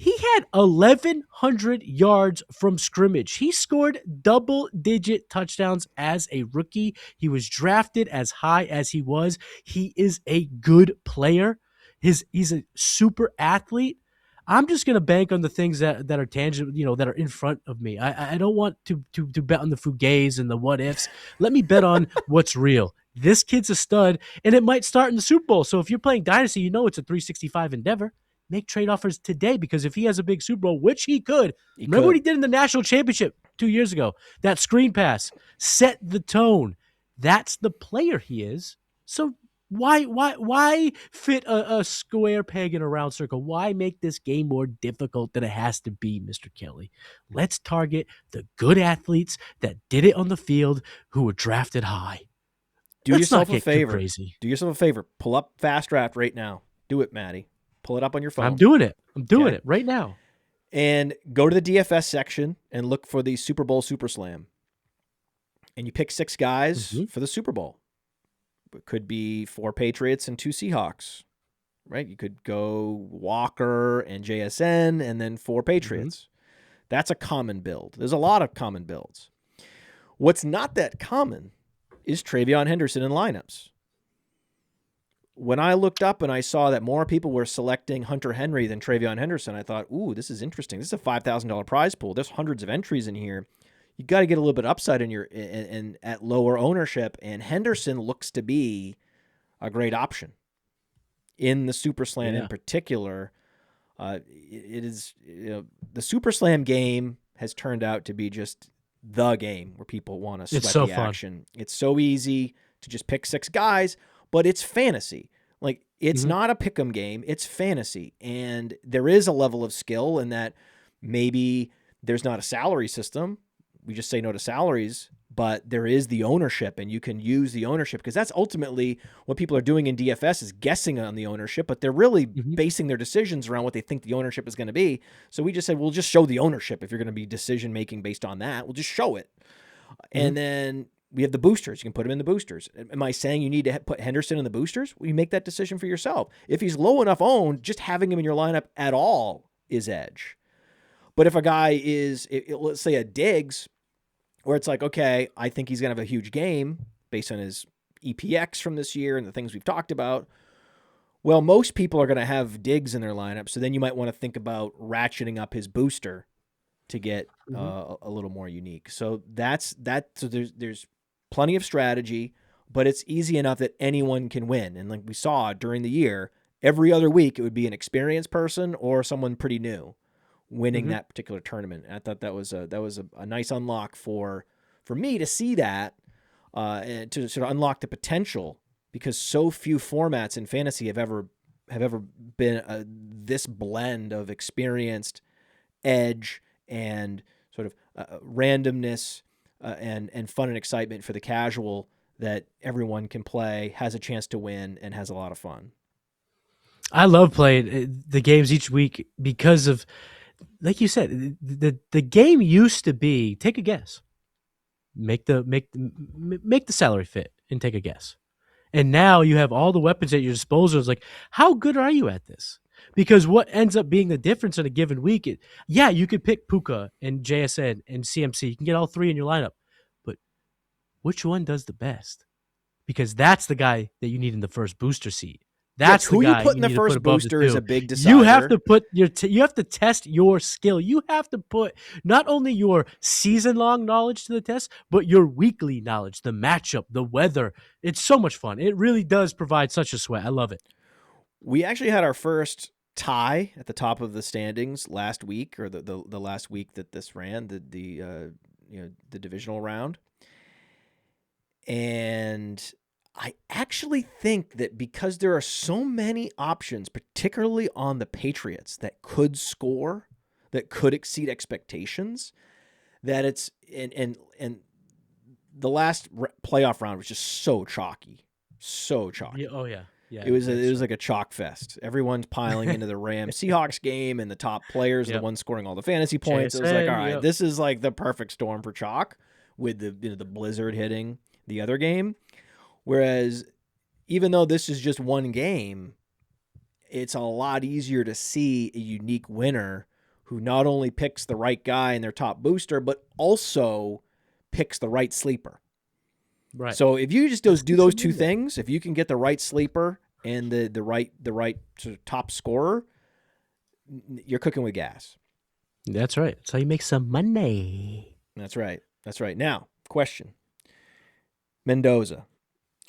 he had 1,100 yards from scrimmage. He scored double-digit touchdowns as a rookie. He was drafted as high as he was. He is a good player. He's a super athlete. I'm just going to bank on the things that are tangible, that are in front of me. I don't want to bet on the fugays and the what ifs. Let me bet on what's real. This kid's a stud, and it might start in the Super Bowl. So if you're playing Dynasty, it's a 365 endeavor. Make trade offers today, because if he has a big Super Bowl, which he could, remember what he did in the national championship 2 years ago? That screen pass set the tone. That's the player he is. So why fit a square peg in a round circle? Why make this game more difficult than it has to be, Mr. Kelly? Let's target the good athletes that did it on the field, who were drafted high. Do yourself a favor. Do yourself a favor. Pull up Fast Draft right now. Do it, Matty. Pull it up on your phone. I'm doing it right now. And go to the DFS section and look for the Super Bowl Super Slam. And you pick 6 guys for the Super Bowl. It could be 4 Patriots and 2 Seahawks, right? You could go Walker and JSN and then 4 Patriots. That's a common build. There's a lot of common builds. What's not that common is Travion Henderson in lineups. When I looked up and I saw that more people were selecting Hunter Henry than Travion Henderson, I thought, ooh, this is interesting. This is a $5,000 prize pool. There's hundreds of entries in here. You got to get a little bit upside in at lower ownership, and Henderson looks to be a great option in the Super Slam in particular. It is the Super Slam game has turned out to be just the game where people want to sweat the action. It's so easy to just pick 6 guys. But it's fantasy. Like, it's not a pick'em game. It's fantasy. And there is a level of skill in that maybe there's not a salary system. We just say no to salaries, but there is the ownership, and you can use the ownership, because that's ultimately what people are doing in DFS, is guessing on the ownership, but they're really basing their decisions around what they think the ownership is going to be. So we just said, we'll just show the ownership. If you're going to be decision-making based on that, we'll just show it. And then we have the boosters. You can put him in the boosters. Am I saying you need to put Henderson in the boosters? Well, you make that decision for yourself. If he's low enough owned, just having him in your lineup at all is edge. But if a guy is, let's say a Diggs, where it's like, okay, I think he's going to have a huge game based on his EPX from this year and the things we've talked about. Well, most people are going to have Diggs in their lineup, so then you might want to think about ratcheting up his booster to get a little more unique. So that's that. So there's plenty of strategy, but it's easy enough that anyone can win. And like we saw during the year, every other week it would be an experienced person or someone pretty new winning that particular tournament. And I thought that was a nice unlock for me to see that and to sort of unlock the potential, because so few formats in fantasy have ever been this blend of experienced, edge, and sort of randomness and fun and excitement for the casual, that everyone can play, has a chance to win, and has a lot of fun. I love playing the games each week because of, like you said, the game used to be take a guess, make the salary fit, and take a guess. And now you have all the weapons at your disposal. It's like, how good are you at this? Because what ends up being the difference in a given week, you could pick Puka and JSN and CMC. You can get all 3 in your lineup. But which one does the best? Because that's the guy that you need in the first booster seat. That's who the guy you put in the first booster is a big decider. You have to put you have to test your skill. You have to put not only your season-long knowledge to the test, but your weekly knowledge, the matchup, the weather. It's so much fun. It really does provide such a sweat. I love it. We actually had our first tie at the top of the standings last week, or the last week that this ran, the divisional round. And I actually think that because there are so many options, particularly on the Patriots, that could score, that could exceed expectations, that it's and the last playoff round was just so chalky. Oh yeah. Yeah, It was like a chalk fest. Everyone's piling into the Rams Seahawks game, and the top players are the ones scoring all the fantasy points. It was like, all right, this is like the perfect storm for chalk, with the blizzard hitting the other game. Whereas, even though this is just one game, it's a lot easier to see a unique winner who not only picks the right guy in their top booster, but also picks the right sleeper. Right. So if you just do those two things, if you can get the right sleeper and the right sort of top scorer, you're cooking with gas. That's right. That's how you make some money. That's right. That's right. Now, question. Mendoza.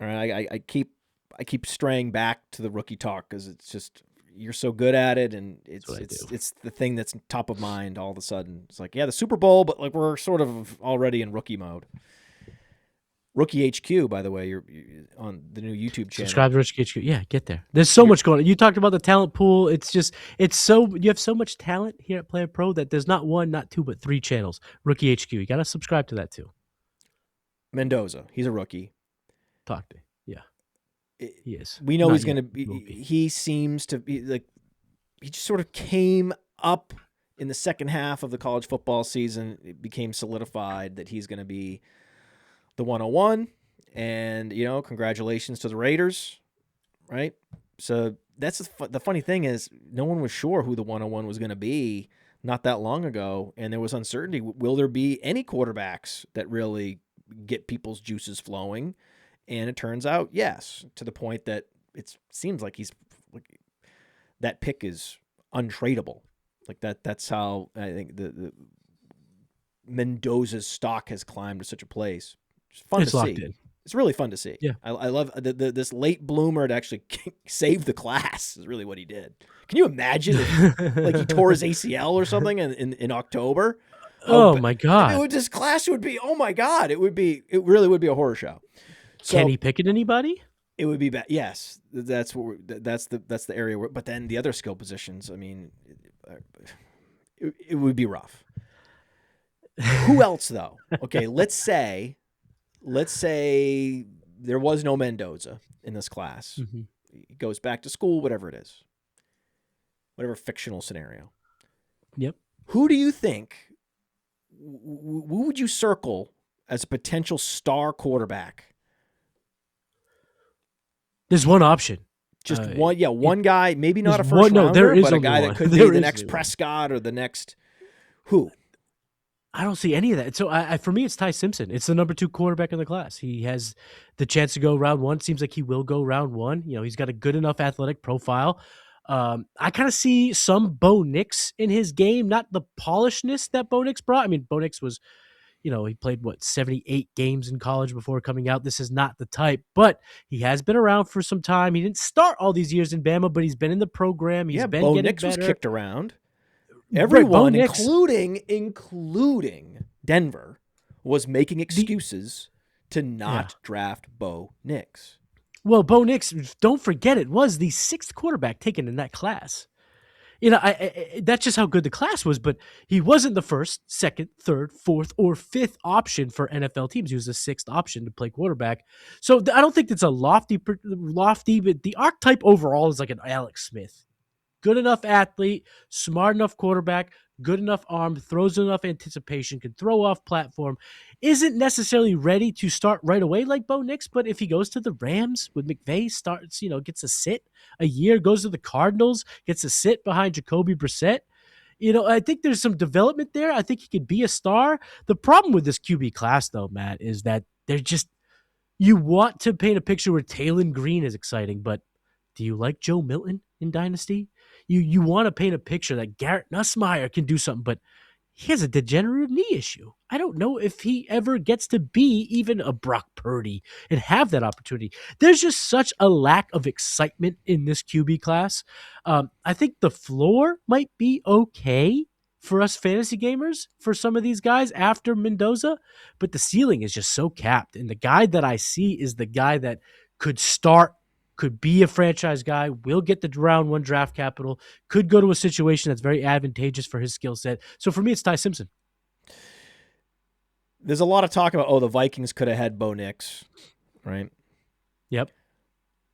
All right, I keep straying back to the rookie talk because it's just, you're so good at it, and it's the thing that's top of mind all of a sudden. It's like, yeah, the Super Bowl, but like we're sort of already in rookie mode. Rookie HQ, by the way, you're on the new YouTube channel. Subscribe to Rookie HQ. Yeah, get there. There's so much going on. You talked about the talent pool. You have so much talent here at Player Pro that there's not one, not two, but 3 channels. Rookie HQ. You got to subscribe to that too. Mendoza, he's a rookie. Talk to me. Yeah. He is. We know he's going to be. He seems to be like, he just sort of came up in the second half of the college football season. It became solidified that he's going to be the 101, and congratulations to the Raiders, right? So that's the funny thing is, no one was sure who the 101 was going to be not that long ago, and there was uncertainty. Will there be any quarterbacks that really get people's juices flowing? And it turns out, yes, to the point that it seems like that pick is untradeable. Like that's how I think the Mendoza's stock has climbed to such a place. It's fun to see. In. It's really fun to see. Yeah, I love this late bloomer to actually save the class is really what he did. Can you imagine if like he tore his ACL or something in October? Oh my God! This class would be, oh my God! It really would be a horror show. So, Kenny Pickett, anybody? It would be bad. Yes, that's the area where. But then the other skill positions, I mean, it would be rough. Who else though? Okay, let's say there was no Mendoza in this class. Mm-hmm. He goes back to school, whatever it is, whatever fictional scenario. Yep. Who do you think? Who would you circle as a potential star quarterback? There's one option. Just one guy, maybe not a first rounder, but a guy that could be the next Prescott or the next who? I don't see any of that. So for me, it's Ty Simpson. It's the number 2 quarterback in the class. He has the chance to go round 1. Seems like he will go round 1. He's got a good enough athletic profile. I kind of see some Bo Nix in his game, not the polishedness that Bo Nix brought. I mean, Bo Nix was, he played 78 games in college before coming out. This is not the type, but he has been around for some time. He didn't start all these years in Bama, but he's been in the program. He's been Bo getting Nix better. Was kicked around. Everyone, including Denver, was making excuses to not draft Bo Nix. Well, Bo Nix, don't forget, it was the 6th quarterback taken in that class. That's just how good the class was, but he wasn't the 1st, 2nd, 3rd, 4th, or 5th option for NFL teams. He was the 6th option to play quarterback. So I don't think it's a lofty, but the archetype overall is like an Alex Smith. Good enough athlete, smart enough quarterback, good enough arm, throws enough anticipation, can throw off platform, isn't necessarily ready to start right away like Bo Nix, but if he goes to the Rams with McVay, starts, gets a sit a year, goes to the Cardinals, gets a sit behind Jacoby Brissett, I think there's some development there. I think he could be a star. The problem with this QB class, though, Matt, is that they're just, you want to paint a picture where Taylon Green is exciting, but do you like Joe Milton in Dynasty? You want to paint a picture that Garrett Nussmeier can do something, but he has a degenerative knee issue. I don't know if he ever gets to be even a Brock Purdy and have that opportunity. There's just such a lack of excitement in this QB class. I think the floor might be okay for us fantasy gamers for some of these guys after Mendoza, but the ceiling is just so capped. And the guy that I see is the guy that could start, could be a franchise guy, will get the round 1 draft capital, could go to a situation that's very advantageous for his skill set. So for me, it's Ty Simpson. There's a lot of talk about, the Vikings could have had Bo Nix, right? Yep.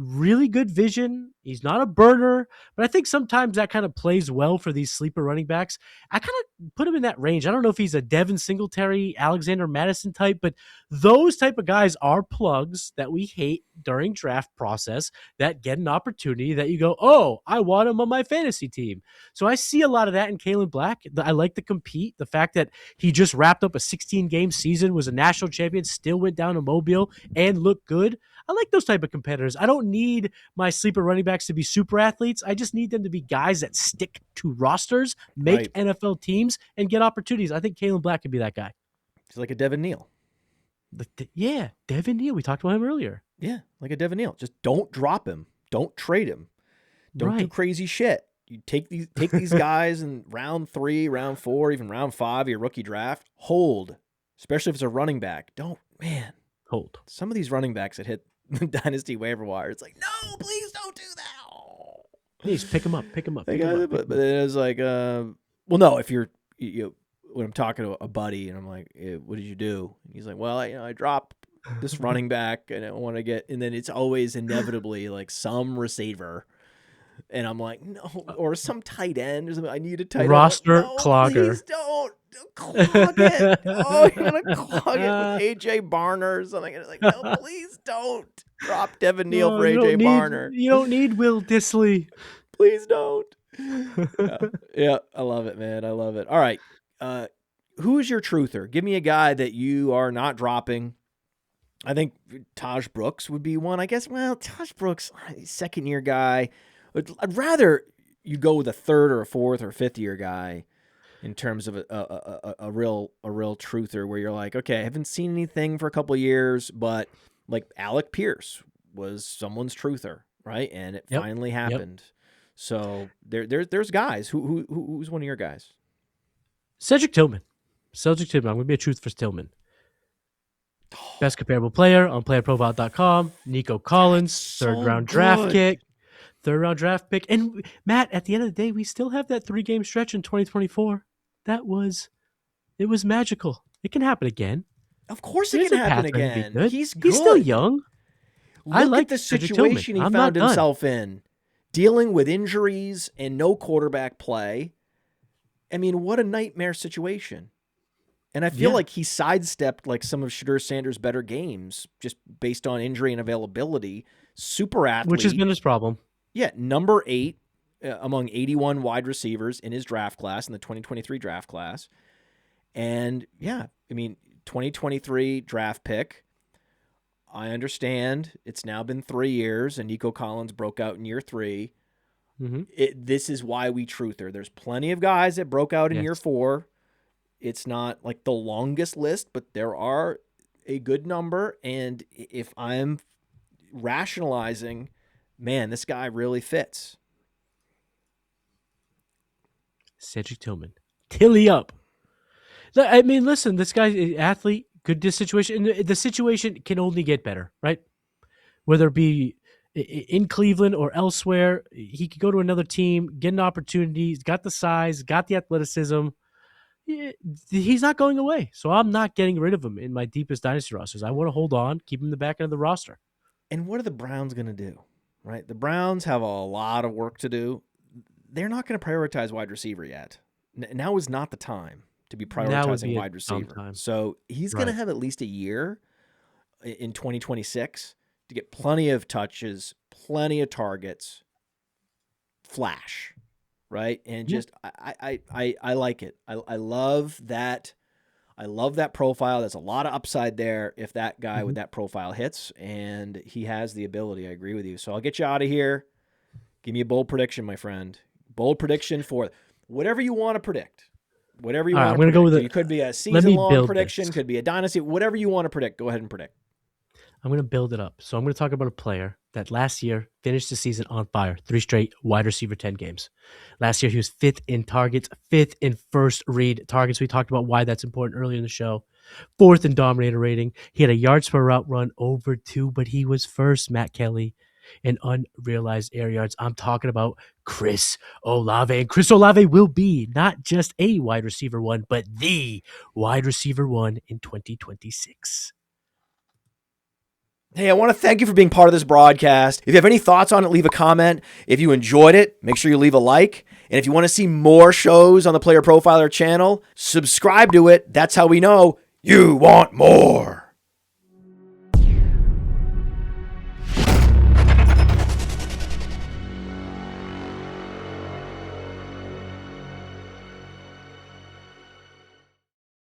really good vision. He's not a burner, but I think sometimes that kind of plays well for these sleeper running backs. I kind of put him in that range. I don't know if he's a Devin Singletary, Alexander Madison type, but those type of guys are plugs that we hate during draft process that get an opportunity that you go, oh, I want him on my fantasy team. So I see a lot of that in Kalen Black. I like the compete. The fact that he just wrapped up a 16-game season, was a national champion, still went down to Mobile and looked good. I like those type of competitors. I don't need my sleeper running backs to be super athletes. I just need them to be guys that stick to rosters, make NFL teams, and get opportunities. I think Kalen Black could be that guy. He's like a Devin Neal. Yeah, Devin Neal. We talked about him earlier. Yeah, like a Devin Neal. Just don't drop him. Don't trade him. Don't do crazy shit. You take these guys in round 3, round 4, even round 5 of your rookie draft. Hold, especially if it's a running back. Hold. Some of these running backs that hit the Dynasty waiver wire, it's like, no, please don't do that. Oh. Please pick him up. But it was like, well, no, if you're, when I'm talking to a buddy and I'm like, what did you do? And he's like, well, I dropped this running back and I want to get, and then it's always inevitably like some receiver. And I'm like, no, or some tight end or something. I need a tight end. Roster clogger. Please don't clog it. Oh, you're going to clog it with AJ Barner or something. And it's like, no, please don't drop Devin Neal for AJ Barner. You don't need Will Dissly. Please don't. Yeah, I love it, man. I love it. All right. Who is your truther? Give me a guy that you are not dropping. I think Taj Brooks would be one. I guess, well, Taj Brooks, second-year guy. I'd rather you go with a third or a fourth or fifth year guy in terms of a real truther where you're like, okay, I haven't seen anything for a couple of years, but like Alec Pierce was someone's truther, right? And it finally happened. So there's guys. Who's one of your guys? Cedric Tillman. I'm going to be a truth for Tillman. Best comparable player on PlayerProfiler.com. Nico Collins, third-round draft pick. And Matt, at the end of the day, we still have that 3-game stretch in 2024. It was magical. It can happen again. Of course it can happen again. He's still young. I like the situation he found himself in, dealing with injuries and no quarterback play. I mean, what a nightmare situation. And I feel like he sidestepped like some of Shadur Sanders' better games just based on injury and availability. Super athlete. Which has been his problem. Yeah, number 8 among 81 wide receivers in his draft class, in the 2023 draft class. And yeah, I mean, 2023 draft pick. I understand it's now been 3 years and Nico Collins broke out in year 3. Mm-hmm. This is why we truther. There's plenty of guys that broke out in year 4. It's not like the longest list, but there are a good number. And if I'm rationalizing, man, this guy really fits. Cedric Tillman. Tilly up. I mean, listen, this guy's athlete, good situation. And the situation can only get better, right? Whether it be in Cleveland or elsewhere, he could go to another team, get an opportunity. He's got the size, got the athleticism. He's not going away. So I'm not getting rid of him in my deepest dynasty rosters. I want to hold on, keep him in the back end of the roster. And what are the Browns going to do? Right? The Browns have a lot of work to do. They're not going to prioritize wide receiver yet. Now is not the time to be prioritizing wide receiver. So he's going to have at least a year in 2026 to get plenty of touches, plenty of targets, flash, right? And just I like it. I love that. I love that profile. There's a lot of upside there if that guy with that profile hits, and he has the ability. I agree with you. So I'll get you out of here. Give me a bold prediction, my friend. Bold prediction for whatever you want to predict. Whatever you want to predict. Go with it could be a season-long prediction, could be a dynasty, whatever you want to predict. Go ahead and predict. I'm going to build it up. So I'm going to talk about a player that last year finished the season on fire. 3 straight wide receiver 10 games. Last year, he was 5th in targets, 5th in first read targets. We talked about why that's important earlier in the show. 4th in dominator rating. He had a yards per route run over 2, but he was first, Matt Kelly, in unrealized air yards. I'm talking about Chris Olave. And Chris Olave will be not just a wide receiver 1, but the wide receiver 1 in 2026. Hey, I want to thank you for being part of this broadcast. If you have any thoughts on it, leave a comment. If you enjoyed it, make sure you leave a like. And if you want to see more shows on the Player Profiler channel, subscribe to it. That's how we know you want more.